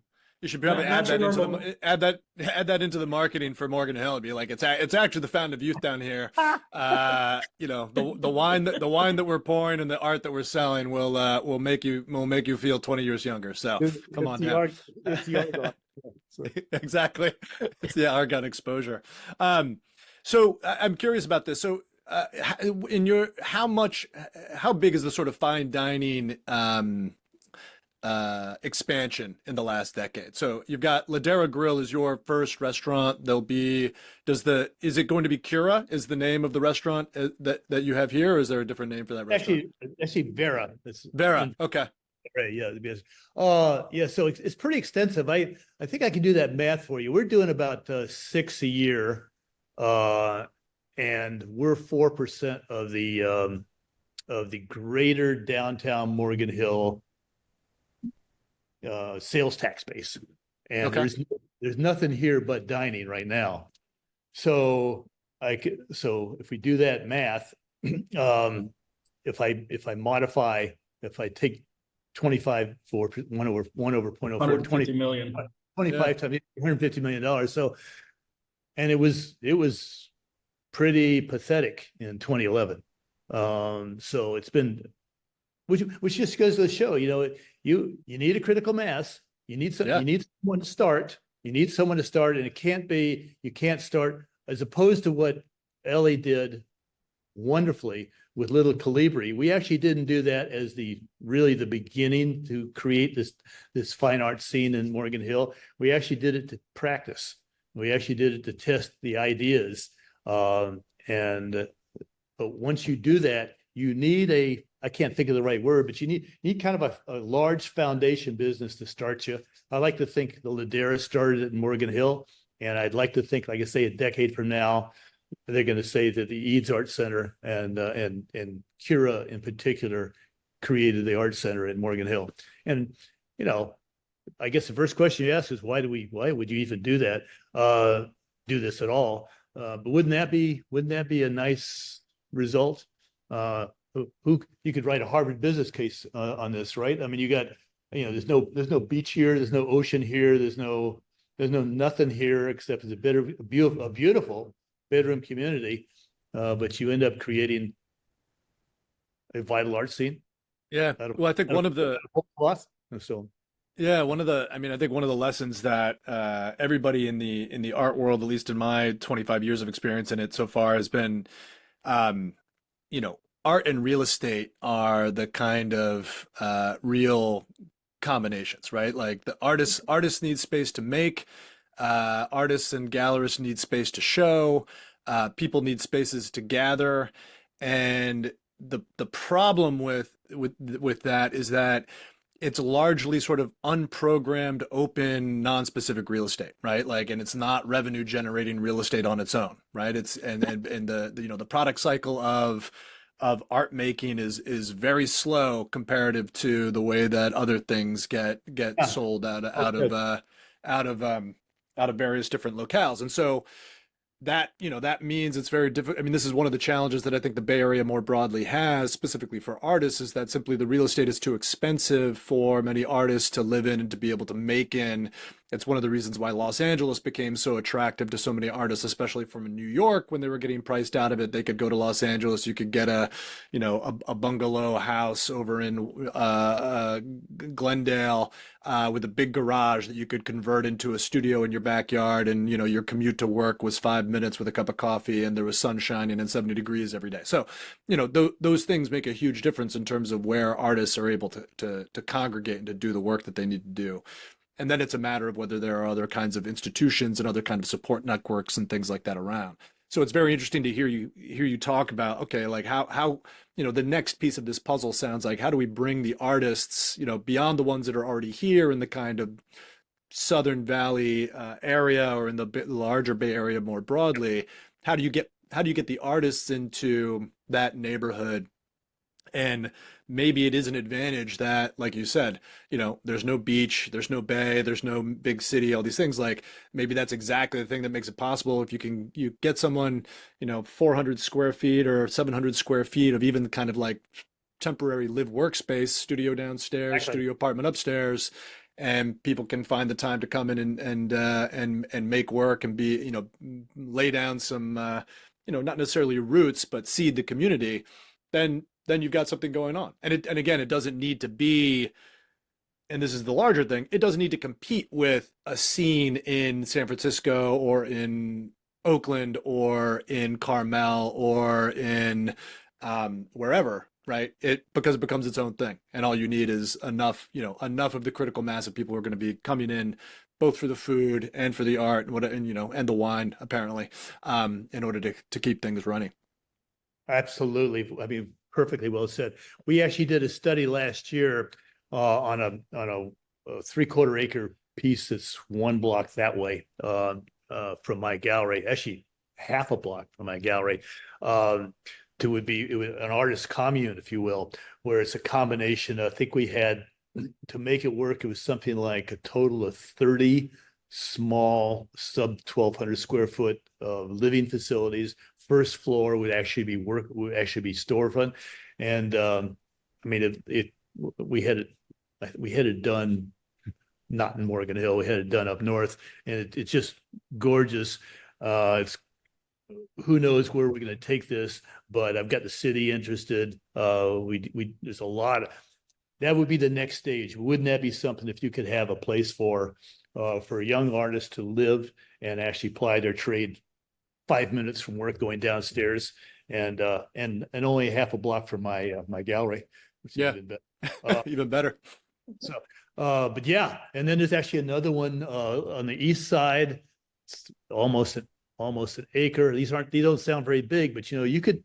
you should probably add that into the marketing for Morgan Hill. It'd be like, it's actually the fountain of youth down here. The wine that we're pouring and the art that we're selling will make you feel 20 years younger. So come on now. It's the art. Exactly. It's the argon exposure. So I'm curious about this. So how big is the sort of fine dining expansion in the last decade? So you've got Ladera Grill is your first restaurant. Is it going to be Cura is the name of the restaurant that you have here, or is there a different name for that restaurant? Actually Vera. Vera. Okay. Right, yeah. So it's pretty extensive. I think I can do that math for you. We're doing about 6 a year, and we're 4% of the greater downtown Morgan Hill sales tax base, and okay. there's nothing here but dining right now. So if we do that math, if I take 25 for 1 over 0.04, 150 million, 25 times $150 million. So, and it was pretty pathetic in 2011. So it's been, which just goes to the show, you need a critical mass. You need someone to start. You need someone to start, and you can't start, as opposed to what Ellie did wonderfully with Little Colibri. We actually didn't do that as the beginning to create this fine art scene in Morgan Hill. We actually did it to practice. We actually did it to test the ideas. But once you do that, you need I can't think of the right word, but you need kind of a large foundation business to start you. I like to think the Ladera started it in Morgan Hill, and I'd like to think, like I say, a decade from now, they're going to say that the Eads Art Center and Cura in particular created the art center in Morgan Hill. And I guess the first question you ask is why would you even do that? Do this at all? But wouldn't that be a nice result? You could write a Harvard business case on this, right? I mean, you got there's no beach here, there's no ocean here, there's no nothing here except it's a beautiful bedroom community, but you end up creating a vital art scene. Yeah. Well, I think one of the lessons that everybody in the art world, at least in my 25 years of experience in it so far, has been, art and real estate are the kind of real combinations, right? Like the artists need space to make. Artists and gallerists need space to show. People need spaces to gather, and the problem with that is that it's largely sort of unprogrammed, open, non-specific real estate, right? Like, and it's not revenue generating real estate on its own, right? It's and the product cycle of art making is very slow comparative to the way that other things get Yeah. sold Okay. out of various different locales. And so that, that means it's very difficult. I mean, this is one of the challenges that I think the Bay Area more broadly has, specifically for artists, is that simply the real estate is too expensive for many artists to live in and to be able to make in. It's one of the reasons why Los Angeles became so attractive to so many artists, especially from New York. When they were getting priced out of it, they could go to Los Angeles. You could get a bungalow house over in Glendale with a big garage that you could convert into a studio in your backyard, and your commute to work was 5 minutes with a cup of coffee, and there was sun shining and 70 degrees every day. So, those things make a huge difference in terms of where artists are able to congregate and to do the work that they need to do. And then it's a matter of whether there are other kinds of institutions and other kind of support networks and things like that around. So it's very interesting to hear you talk about, okay, like how the next piece of this puzzle sounds like, how do we bring the artists, beyond the ones that are already here in the kind of Southern Valley area, or in the larger Bay Area more broadly? How do you get the artists into that neighborhood? And maybe it is an advantage that, like you said, there's no beach, there's no bay, there's no big city, all these things. Like, maybe that's exactly the thing that makes it possible. If you get someone, 400 square feet or 700 square feet of even kind of like temporary live workspace, studio downstairs, Exactly. studio apartment upstairs, and people can find the time to come in and make work and be, lay down some, not necessarily roots, but seed the community, then you've got something going on. And again, it doesn't need to be, and this is the larger thing, it doesn't need to compete with a scene in San Francisco or in Oakland or in Carmel or in wherever, right? Because it becomes its own thing. And all you need is enough of the critical mass of people who are going to be coming in, both for the food and for the art and the wine, apparently, in order to keep things running. Absolutely. I mean, perfectly well said. We actually did a study last year on a 3/4 acre piece that's one block that way from my gallery, actually half a block from my gallery. It would be an artist commune, if you will, where it's a combination. I think we had, to make it work, it was something like a total of 30 small sub 1,200 square foot living facilities. First floor would actually be storefront, and I mean we had it done, not in Morgan Hill. We had it done up north, and it's just gorgeous. It's, who knows where we're going to take this, but I've got the city interested. There's a lot of, that would be the next stage. Wouldn't that be something if you could have a place for young artists to live and actually ply their trade 5 minutes from work, going downstairs, and only half a block from my gallery. Which Yeah, even better. So, but yeah, and then there's actually another one on the east side. It's almost an acre. These don't sound very big, but you could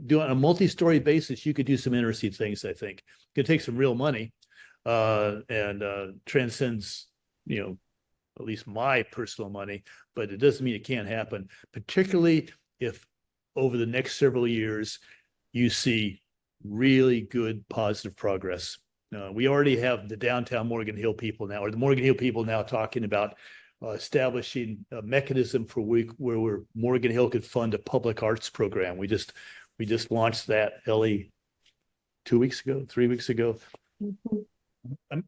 do on a multi-story basis. You could do some interesting things. I think it could take some real money, and transcends at least my personal money, but it doesn't mean it can't happen, particularly if over the next several years you see really good positive progress. We already have the downtown Morgan Hill people now, or the Morgan Hill people now, talking about establishing a mechanism for where Morgan Hill could fund a public arts program. We just launched that, Ellie, 3 weeks ago. Mm-hmm.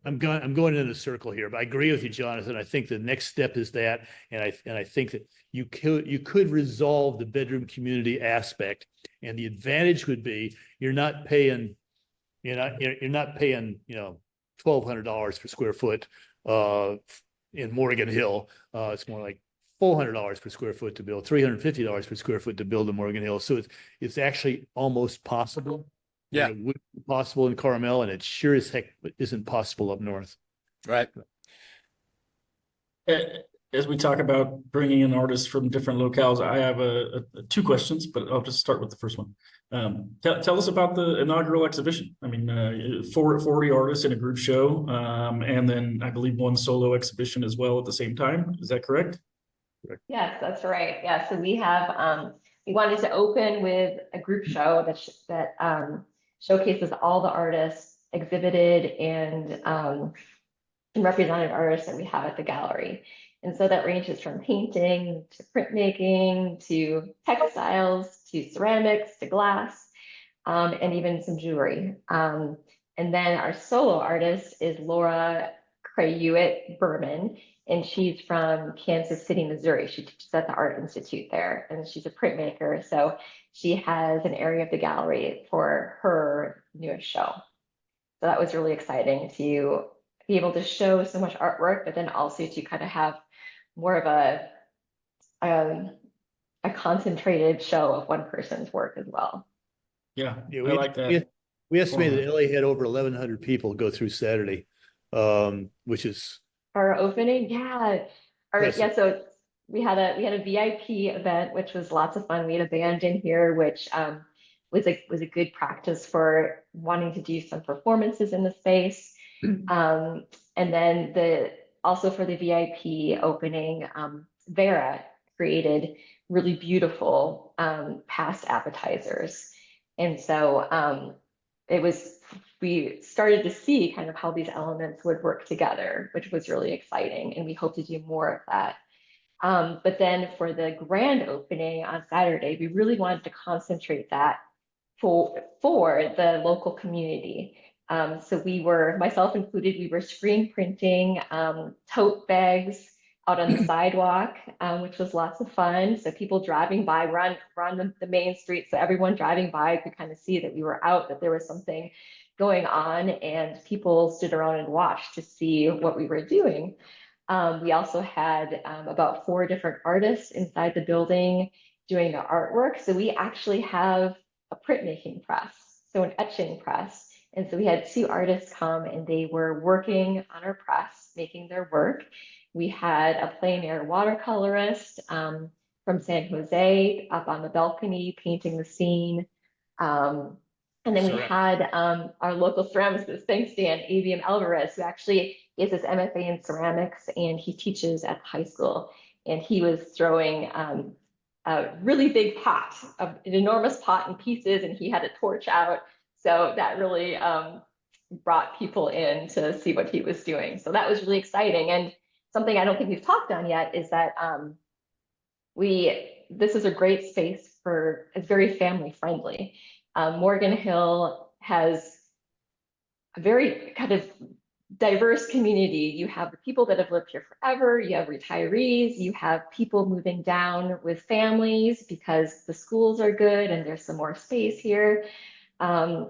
I'm going in a circle here, but I agree with you, Jonathan. I think the next step is that, and I think that you could resolve the bedroom community aspect, and the advantage would be you're not paying $1,200 per square foot in Morgan Hill. It's more like $400 per square foot to build, $350 per square foot to build in Morgan Hill. So it's actually almost possible. Yeah, it would be possible in Carmel, and it sure as heck isn't possible up north. right. As we talk about bringing in artists from different locales, I have two questions, but I'll just start with the first one. Tell us about the inaugural exhibition. I mean, 40 artists in a group show, and then I believe one solo exhibition as well at the same time. Is that correct? Yes, that's right. Yeah, so we have we wanted to open with a group show that showcases all the artists exhibited and represented artists that we have at the gallery. And so that ranges from painting to printmaking to textiles to ceramics to glass, and even some jewelry. And then our solo artist is Laura Crayuit Berman, and she's from Kansas City, Missouri. She teaches at the Art Institute there, and she's a printmaker. So she has an area of the gallery for her newest show. So that was really exciting to be able to show so much artwork, but then also to kind of have more of a concentrated show of one person's work as well. Yeah, Yeah, I like that. We estimated Ellie had over 1,100 people go through Saturday, which is Our opening, yeah. Yes. Yeah, so we had a VIP event, which was lots of fun. We had a band in here, which was a good practice for wanting to do some performances in the space. And then also for the VIP opening, Vera created really beautiful past appetizers. And so we started to see kind of how these elements would work together, which was really exciting. And we hope to do more of that. But then for the grand opening on Saturday, we really wanted to concentrate that for the local community. So we were, myself included, we were screen printing tote bags out on the sidewalk, which was lots of fun. So people driving by, we're on the main street, so everyone driving by could kind of see that we were out, that there was something going on, and people stood around and watched to see what we were doing. We also had about 4 different artists inside the building doing the artwork. So we actually have a printmaking press, so an etching press. And so we had 2 artists come and they were working on our press, making their work. We had a plein air watercolorist from San Jose up on the balcony painting the scene. And then we had our local ceramicist, thanks Dan, ABM Alvarez, who actually is his MFA in ceramics and he teaches at the high school. And he was throwing a really big pot, an enormous pot in pieces, and he had a torch out. So that really brought people in to see what he was doing. So that was really exciting. And something I don't think we've talked on yet is that this is a great space it's very family friendly. Morgan Hill has a very kind of diverse community. You have the people that have lived here forever, you have retirees, you have people moving down with families because the schools are good and there's some more space here. And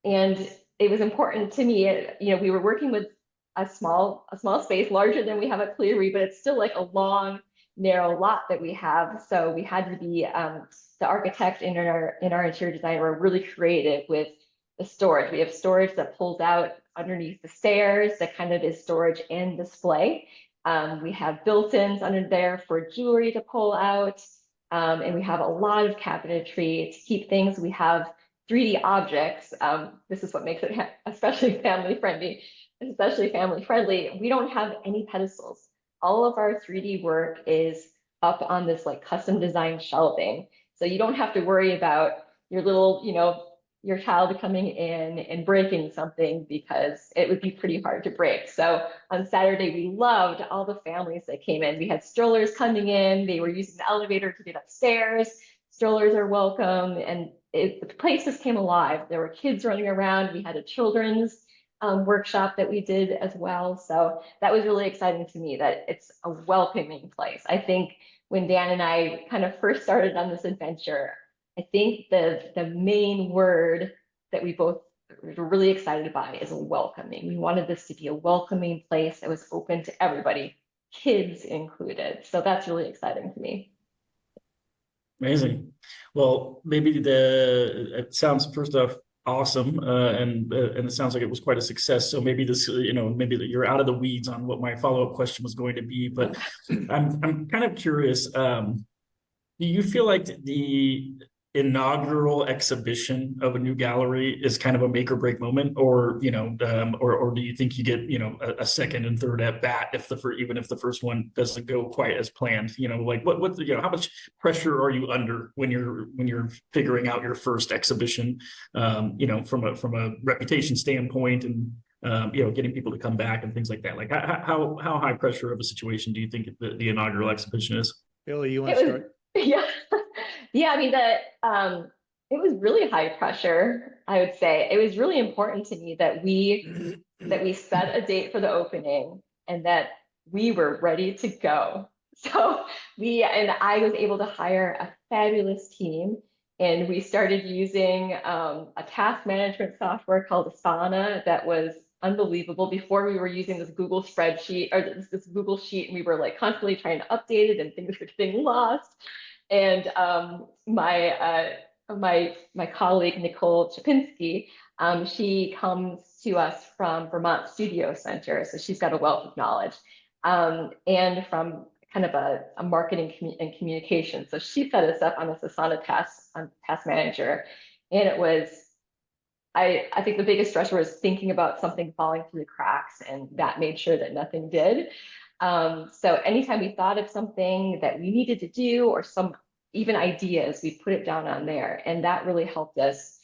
it was important to me, we were working with a small space, larger than we have at Colibri, but it's still like a long, narrow lot that we have. So we had to be, the architect in our interior design were really creative with the storage. We have storage that pulls out underneath the stairs that kind of is storage and display. We have built-ins under there for jewelry to pull out. And we have a lot of cabinetry to keep things. We have 3D objects. This is what makes it especially family friendly. We don't have any pedestals. All of our 3D work is up on this like custom designed shelving. So you don't have to worry about your little, your child coming in and breaking something because it would be pretty hard to break. So on Saturday, we loved all the families that came in. We had strollers coming in. They were using the elevator to get upstairs. Strollers are welcome. And the place just came alive. There were kids running around. We had a children's workshop that we did as well. So that was really exciting to me that it's a welcoming place. I think when Dan and I kind of first started on this adventure, I think the main word that we both were really excited by is welcoming. We wanted this to be a welcoming place that was open to everybody, kids included. So that's really exciting to me. Amazing. Well, maybe it sounds first off awesome, and it sounds like it was quite a success. So maybe this, maybe you're out of the weeds on what my follow-up question was going to be, but I'm kind of curious. Do you feel like inaugural exhibition of a new gallery is kind of a make or break moment, or or do you think you get a second and third at bat if even if the first one doesn't go quite as planned? Like what how much pressure are you under when you're figuring out your first exhibition? From a reputation standpoint, and getting people to come back and things like that. Like how high pressure of a situation do you think the inaugural exhibition is? Ellie, you want to start? Yeah. Yeah, I mean, it was really high pressure, I would say. It was really important to me that we set a date for the opening and that we were ready to go. So I was able to hire a fabulous team, and we started using a task management software called Asana that was unbelievable. Before, we were using this Google spreadsheet, or this Google sheet, and we were like constantly trying to update it and things were getting lost. And my colleague Nicole Chapinski, she comes to us from Vermont Studio Center, so she's got a wealth of knowledge, and from kind of a marketing and communication. So she set us up on this Asana task manager, and it was, I think the biggest stressor was thinking about something falling through the cracks, and that made sure that nothing did. So anytime we thought of something that we needed to do, or some even ideas, we put it down on there. And that really helped us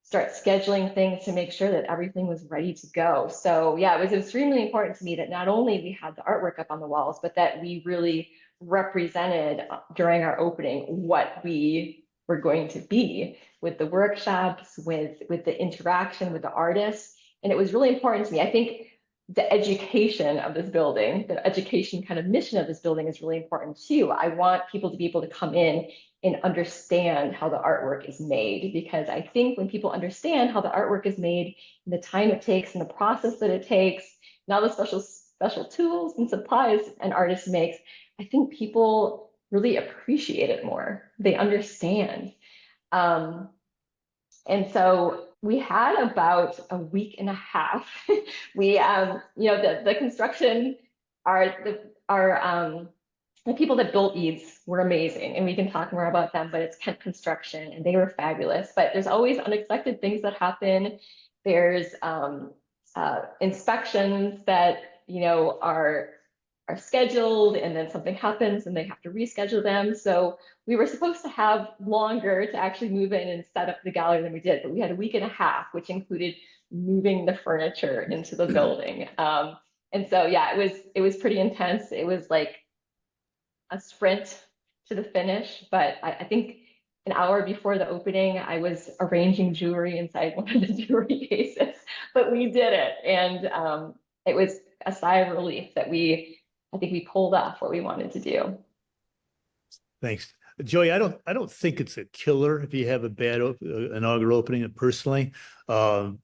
start scheduling things to make sure that everything was ready to go. So yeah, it was extremely important to me that not only we had the artwork up on the walls, but that we really represented during our opening what we were going to be, with the workshops, with the interaction with the artists. And it was really important to me. I think the education of this building, the education kind of mission of this building is really important too. I want people to be able to come in and understand how the artwork is made, because I think when people understand how the artwork is made, and the time it takes, and the process that it takes, and all the special tools and supplies an artist makes, I think people really appreciate it more. They understand. And so we had about a week and a half. We, the construction, the people that built Eads were amazing, and we can talk more about them, but it's Kent Construction, and they were fabulous. But there's always unexpected things that happen. There's inspections that, are scheduled, and then something happens and they have to reschedule them. So we were supposed to have longer to actually move in and set up the gallery than we did, but we had a week and a half, which included moving the furniture into the building. And so, yeah, it was pretty intense. It was like a sprint to the finish, but I think an hour before the opening, I was arranging jewelry inside one of the jewelry cases, but we did it. And it was a sigh of relief that I think we pulled off what we wanted to do. Thanks. Joey, I don't think it's a killer if you have a bad inaugural opening personally, but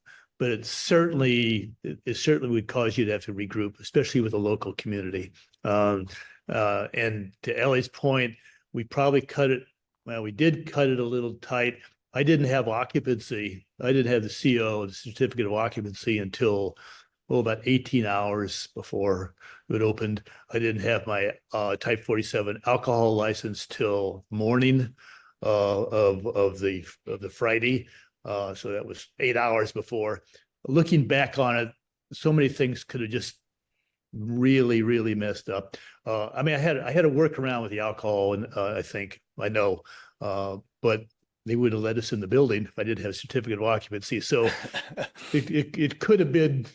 it certainly would cause you to have to regroup, especially with the local community. And to Ellie's point, we probably we did cut it a little tight. I didn't have occupancy. I didn't have the CO, the certificate of occupancy, until about 18 hours before it opened. I didn't have my Type 47 alcohol license till morning of the Friday. So that was 8 hours before. Looking back on it, so many things could have just really, really messed up. I mean, I had to work around with the alcohol, and I know, but they would have let us in the building if I didn't have a certificate of occupancy. So it could have been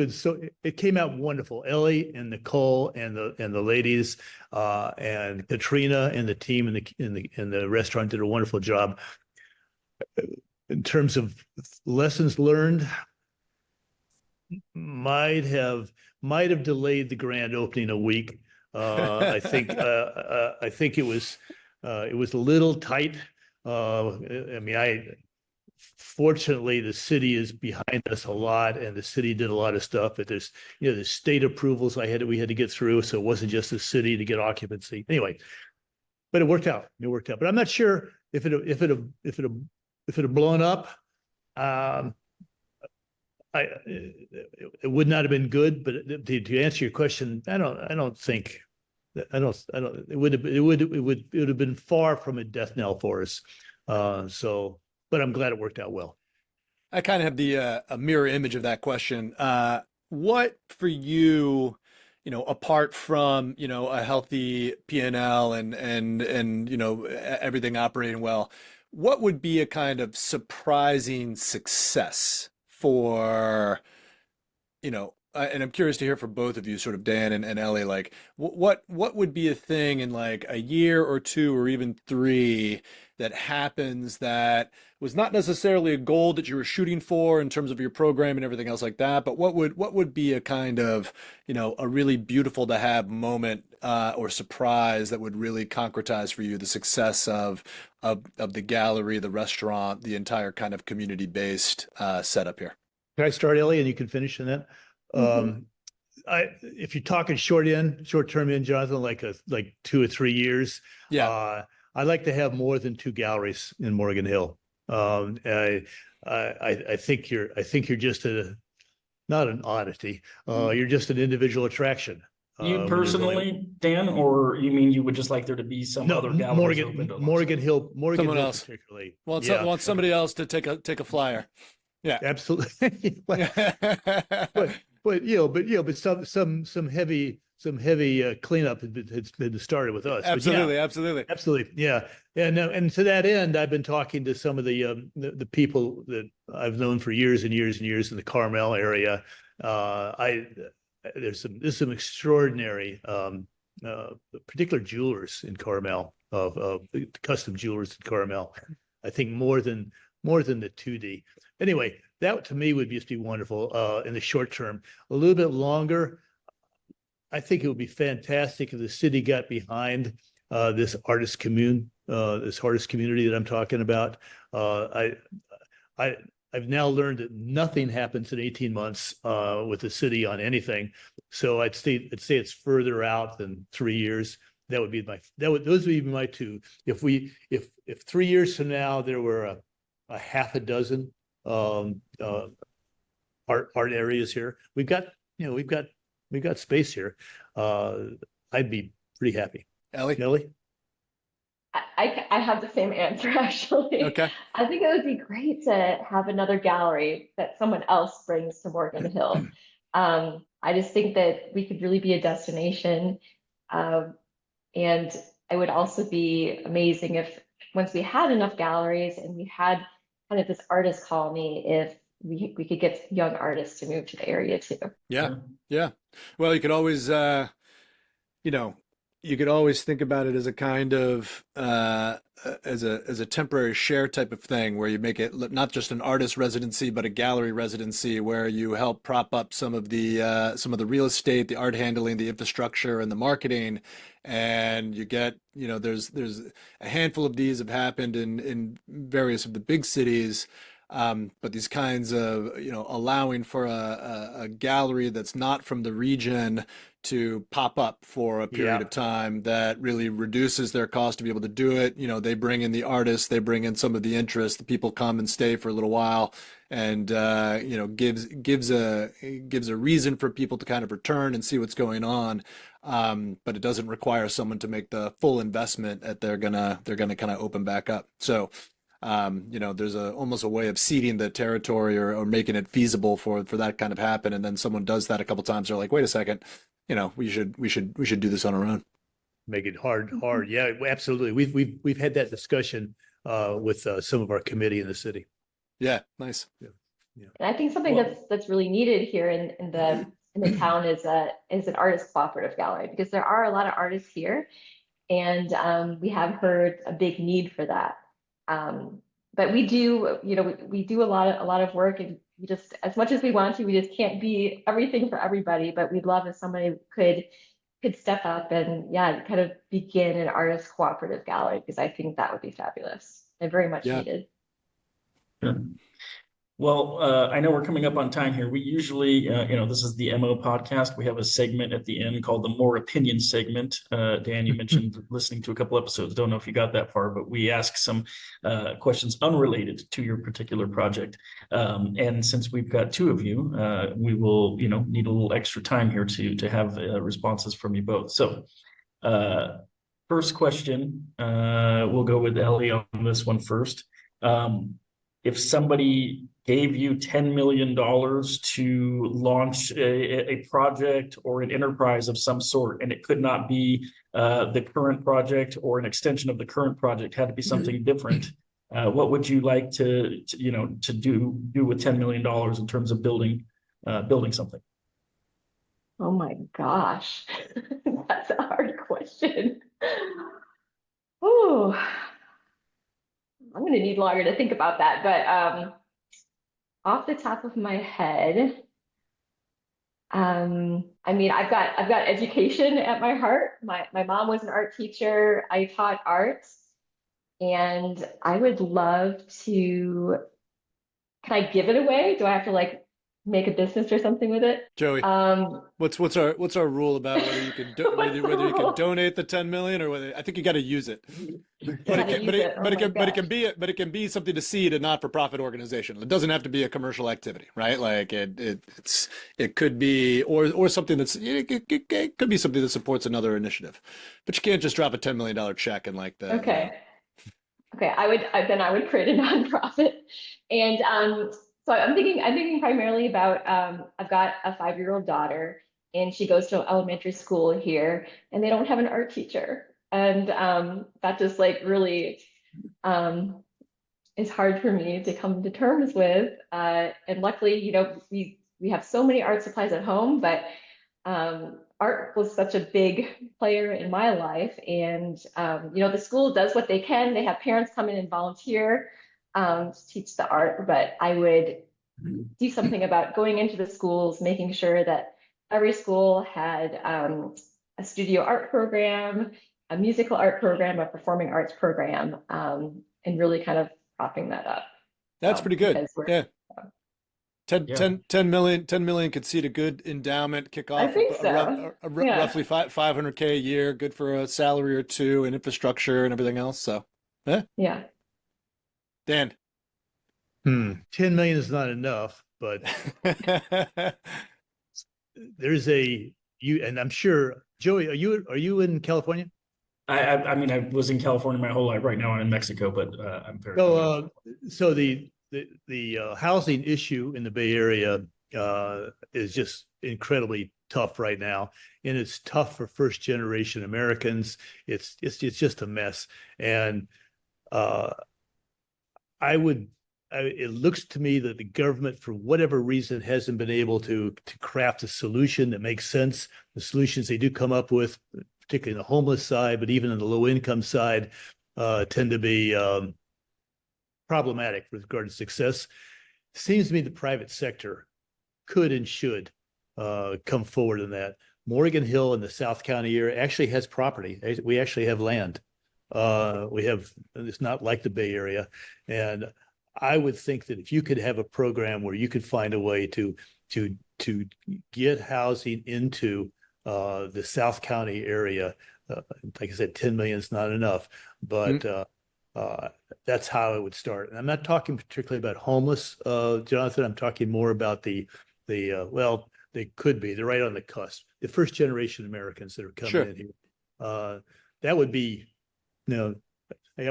so. It came out wonderful. Ellie and Nicole and the ladies and Katrina and the team in the restaurant did a wonderful job. In terms of lessons learned, might have delayed the grand opening a week. I think it was a little tight. I mean, fortunately, the city is behind us a lot, and the city did a lot of stuff. But there's the state approvals we had to get through, so it wasn't just the city to get occupancy. Anyway, but it worked out. But I'm not sure if it had blown up. It would not have been good. But to answer your question, I don't think. It would have been far from a death knell for us. But I'm glad it worked out well. I kind of have the a mirror image of that question. What for you, apart from, a healthy P&L and everything operating well, what would be a kind of surprising success for, and I'm curious to hear from both of you, sort of Dan and Ellie, like what would be a thing in like a year or two or even three that happens that was not necessarily a goal that you were shooting for in terms of your program and everything else like that, but what would be a kind of, a really beautiful to have moment or surprise that would really concretize for you the success of the gallery, the restaurant, the entire kind of community-based setup here? Can I start, Ellie, and you can finish in that? Mhm. If you're talking short-term in, Jonathan, like 2 or 3 years, Yeah. I'd like to have more than 2 galleries in Morgan Hill. I think you're just not an oddity. You're just an individual attraction. You when there's only- personally, Dan, or you mean you would just like there to be some No, other galleries open to Morgan Hill Someone else. particularly. Want Yeah, somebody else to take a flyer. Yeah. absolutely. But some heavy cleanup has been started with us. But yeah, Absolutely. yeah. And to that end, I've been talking to some of the people that I've known for years and years and years in the Carmel area. There's some extraordinary particular jewelers in Carmel, of custom jewelers in Carmel. I think more than the 2D. Anyway, that to me would just be wonderful in the short term. A little bit longer, I think it would be fantastic if the city got behind this artist community that I'm talking about. I've now learned that nothing happens in 18 months with the city on anything. So I'd say it's further out than 3 years. Those would be my two. If 3 years from now there were a half a dozen art areas here, we've got space here. I'd be pretty happy. Ellie? I have the same answer, actually. Okay. I think it would be great to have another gallery that someone else brings to Morgan Hill. I just think that we could really be a destination. And it would also be amazing if once we had enough galleries and we had kind of this artist colony, if we could get young artists to move to the area too. Yeah. Well, you could always, you could always think about it as a kind of as a temporary share type of thing where you make it not just an artist residency but a gallery residency where you help prop up some of the real estate, the art handling, the infrastructure, and the marketing, and you get there's a handful of these have happened in various of the big cities. But these kinds of, allowing for a gallery that's not from the region to pop up for a period of time that really reduces their cost to be able to do it. They bring in the artists, they bring in some of the interest, the people come and stay for a little while, and gives a reason for people to kind of return and see what's going on. But it doesn't require someone to make the full investment that they're gonna kind of open back up. So there's almost a way of seeding the territory or making it feasible for that kind of happen. And then someone does that a couple times. They're like, wait a second, we should do this on our own. Make it hard. Yeah, absolutely. We've had that discussion with some of our committee in the city. Yeah. Nice. Yeah. And I think something that's really needed here in the town is an artist cooperative gallery, because there are a lot of artists here, and we have heard a big need for that. But we do, we do a lot of work, and we just, as much as we want to, we just can't be everything for everybody. But we'd love if somebody could step up and kind of begin an artist cooperative gallery, because I think that would be fabulous and very much needed. Yeah. Well, I know we're coming up on time here. We usually, this is the MO podcast. We have a segment at the end called the More Opinion segment. Dan, you mentioned listening to a couple episodes. Don't know if you got that far, but we ask some questions unrelated to your particular project. And since we've got two of you, we will, need a little extra time here to have responses from you both. So First question, we'll go with Ellie on this one first. If somebody gave you $10 million to launch a project or an enterprise of some sort, and it could not be the current project or an extension of the current project, had to be something different, what would you like to do with $10 million in terms of building something? Oh my gosh, that's a hard question. Oh, I'm going to need longer to think about that, but off the top of my head, I mean, I've got education at my heart. My mom was an art teacher. I taught art, and I would love to. Can I give it away? Do I have to like make a business or something with it? Joey, what's our rule about whether you can whether you can donate the 10 million or whether I think you got to use it. But it can be something to seed a not-for-profit organization. It doesn't have to be a commercial activity, right? Like it could be or something it could be something that supports another initiative. But you can't just drop a $10 million check and like the Okay. Okay, I would create a nonprofit, and so I'm thinking primarily about I've got a 5-year-old daughter, and she goes to elementary school here, and they don't have an art teacher, and that just like really is hard for me to come to terms with. And luckily, you know, we have so many art supplies at home, but art was such a big player in my life, and you know, the school does what they can. They have parents come in and volunteer to teach the art, but I would do something about going into the schools, making sure that every school had a studio art program, a musical art program, a performing arts program, and really kind of propping that up. That's pretty good. Yeah. 10 million could seed a good endowment, kick off I think so. roughly 500K a year, good for a salary or two and infrastructure and everything else. So, yeah. Dan. 10 million is not enough, but there's and I'm sure, Joey, are you in California? I mean, I was in California my whole life. Right now I'm in Mexico, but I'm very so the housing issue in the Bay Area is just incredibly tough right now, and it's tough for first generation Americans. It's just a mess, and it looks to me that the government, for whatever reason, hasn't been able to craft a solution that makes sense. The solutions they do come up with, particularly in the homeless side, but even in the low income side, tend to be problematic with regard to success. Seems to me the private sector could and should come forward in that. Morgan Hill in the South County area actually has property. We actually have land. It's not like the Bay Area. And I would think that if you could have a program where you could find a way to get housing into the South County area, like I said, 10 million is not enough, but that's how it would start. And I'm not talking particularly about homeless, Jonathan. I'm talking more about well, they could be. They're right on the cusp. The first generation Americans that are coming in here. That would be, you know,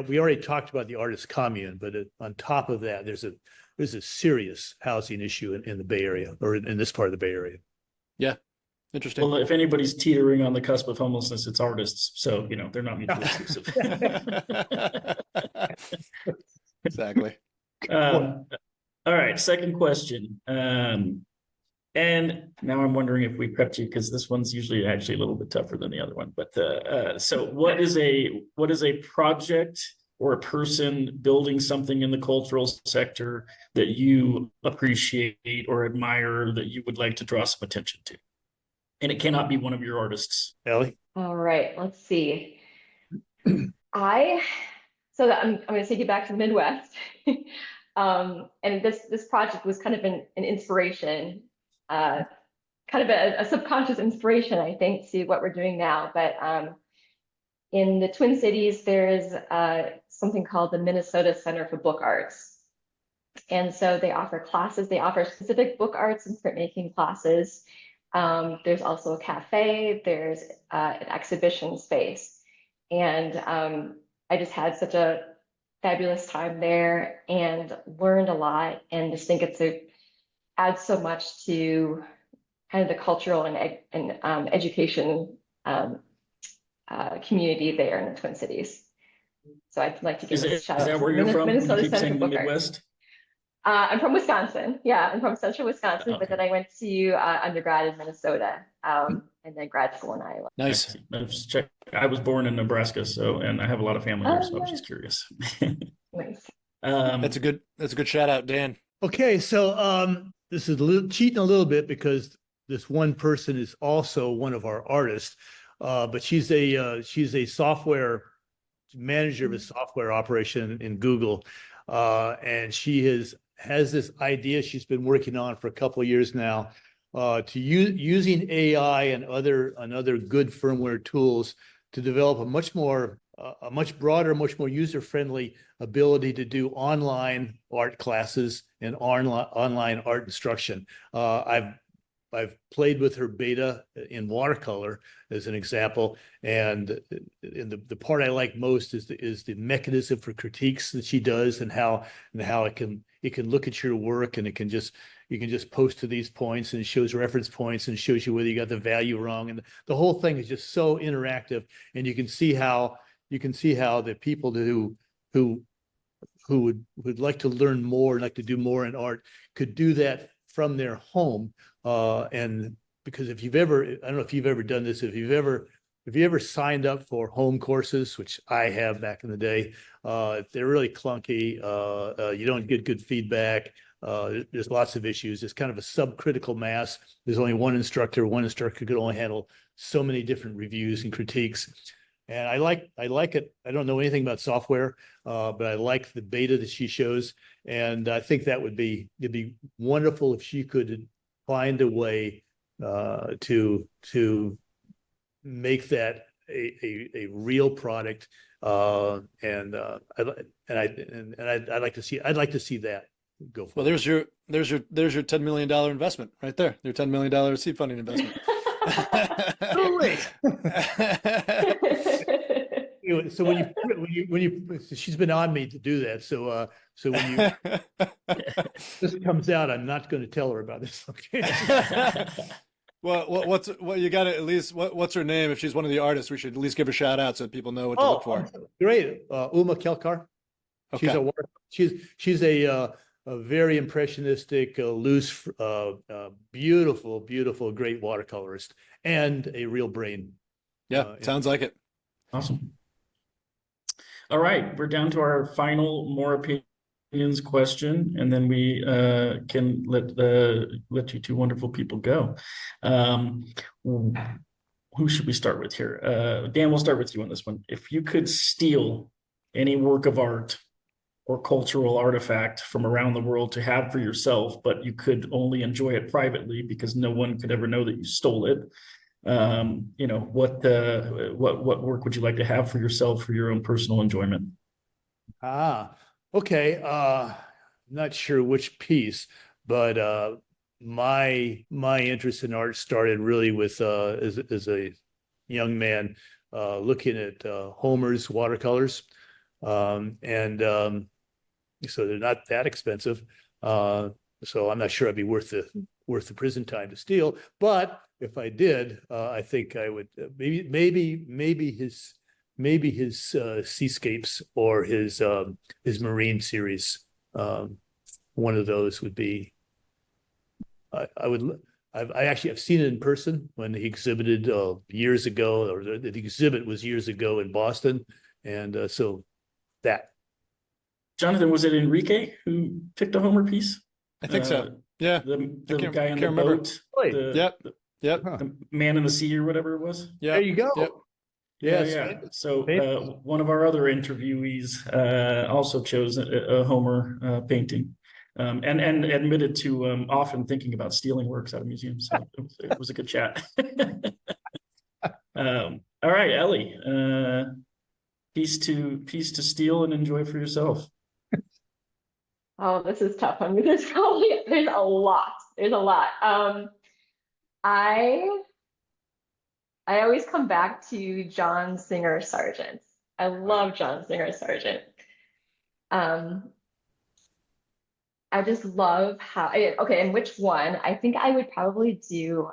we already talked about the artist commune, but on top of that, there's a serious housing issue in the Bay Area, or in this part of the Bay Area. Yeah. Interesting. Well, if anybody's teetering on the cusp of homelessness, it's artists. So, you know, they're not mutually exclusive. Exactly. All right. Second question. And now I'm wondering if we prepped you, because this one's usually actually a little bit tougher than the other one. But so what is a project or a person building something in the cultural sector that you appreciate or admire that you would like to draw some attention to? And it cannot be one of your artists. Ellie? All right, let's see. I'm going to take you back to the Midwest. And this project was kind of an inspiration, kind of a subconscious inspiration, I think, to what we're doing now. But in the Twin Cities, there's something called the Minnesota Center for Book Arts. And so they offer classes. They offer specific book arts and printmaking classes. There's also a cafe. There's an exhibition space. And I just had such a fabulous time there and learned a lot, and just think adds so much to kind of the cultural and education community there in the Twin Cities. So I'd like to give a shout Is out that to where you're from? Minnesota You keep Center saying for the Book Arts. Midwest? I'm from Wisconsin. Yeah, I'm from central Wisconsin, Okay. but then I went to undergrad in Minnesota, and then grad school in Iowa. Nice. I was born in Nebraska, and I have a lot of family there, so I was nice. just curious. Nice. That's a good shout out, Dan. Okay, so this is cheating a little bit because this one person is also one of our artists, but she's a software manager of a software operation in Google, and she has this idea she's been working on for a couple of years now, to using AI and other good firmware tools to develop a much broader, much more user-friendly ability to do online art classes and online art instruction. I've played with her beta in watercolor as an example, and the part I like most is the mechanism for critiques that she does, and how it can look at your work, and you can just post to these points, and it shows reference points and shows you whether you got the value wrong, and the whole thing is just so interactive, and you can see how the people who would like to learn more, like to do more in art, could do that from their home. And because I don't know if you've ever done this, if you ever signed up for home courses, which I have back in the day, they're really clunky. You don't get good feedback. There's lots of issues. It's kind of a subcritical mass. There's only one instructor. One instructor could only handle so many different reviews and critiques. And I like it. I don't know anything about software, but I like the beta that she shows. And I think it'd be wonderful if she could find a way to make that a real product. I'd like to see that go forward. Well, there's your $10 million investment right there. Your $10 million seed funding investment. So when you she's been on me to do that. So when this comes out, I'm not going to tell her about this. Okay. Well, you got to at least, what's her name? If she's one of the artists, we should at least give her a shout out so people know what to look for. Great. Uma Kelkar. Okay. She's a very impressionistic, loose, beautiful, great watercolorist, and a real brain. Yeah, sounds like it. Awesome. All right, we're down to our final more opinions question, and then we can let you two wonderful people go. Who should we start with here? Dan, we'll start with you on this one. If you could steal any work of art or cultural artifact from around the world to have for yourself, but you could only enjoy it privately because no one could ever know that you stole it, what work would you like to have for yourself for your own personal enjoyment? Okay. Not sure which piece, but my interest in art started really with as a young man looking at Homer's watercolors, and so they're not that expensive. So I'm not sure I'd be worth the prison time to steal, but if I did, I think I would maybe his seascapes or his marine series. One of those would be. I've seen it in person when he exhibited years ago, or the exhibit was years ago in Boston, and so that. Jonathan, was it Enrique who picked a Homer piece? I think so. Yeah. The guy on the remember. boat. Yep. The man in the sea or whatever it was. Yeah. There you go. Yep. Yes. Yeah. So one of our other interviewees also chose a Homer painting, and admitted to often thinking about stealing works out of museums. So it was a good chat. All right, Ellie, piece to steal and enjoy for yourself. Oh, this is tough. I mean, there's a lot. I always come back to John Singer Sargent's I love John Singer Sargent. I just love how, okay, and which one? I think I would probably do,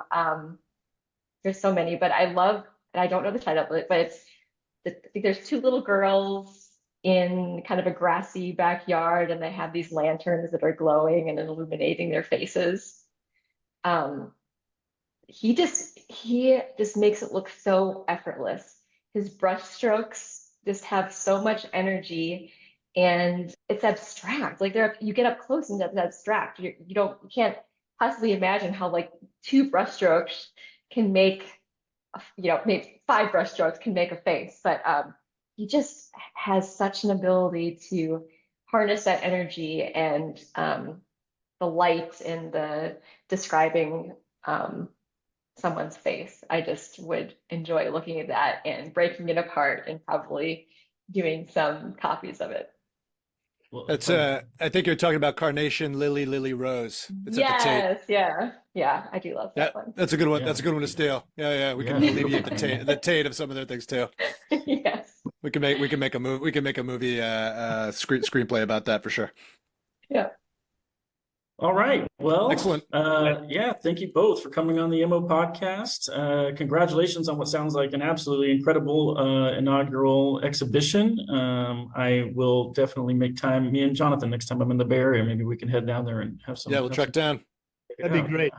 there's so many, but I love, and I don't know the title of it, but I think there's two little girls in kind of a grassy backyard, and they have these lanterns that are glowing and illuminating their faces. He just makes it look so effortless. His brush strokes just have so much energy, and it's abstract. Like you get up close and it's abstract. You can't possibly imagine how like two brush strokes can make, maybe five brush strokes can make a face. But he just has such an ability to harness that energy and the light and the describing someone's face. I just would enjoy looking at that and breaking it apart and probably doing some copies of it. Well, That's I think you're talking about Carnation, Lily, Lily, Rose. It's at the Tate. Yes, yeah, I do love that one. That's a good one. Yeah. That's a good one to steal. Yeah, we can Yeah, alleviate beautiful. the Tate of some of their things too. Yes, We can make a movie. We can make a movie screenplay about that for sure. yeah. All right. Well, Excellent. Yeah, thank you both for coming on the MO podcast. Congratulations on what sounds like an absolutely incredible inaugural exhibition. I will definitely make time, me and Jonathan, next time I'm in the Bay Area, maybe we can head down there and have some. Yeah, we'll track down. That'd be great.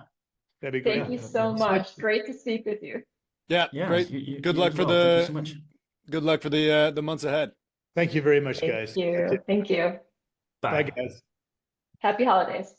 That'd be great. Thank you so much. Great to speak with you. Yeah, Yeah, great. Good luck as for well. Thank you so much. good luck for the months ahead. Thank you very much, guys. Thank you. Bye, guys. Happy holidays.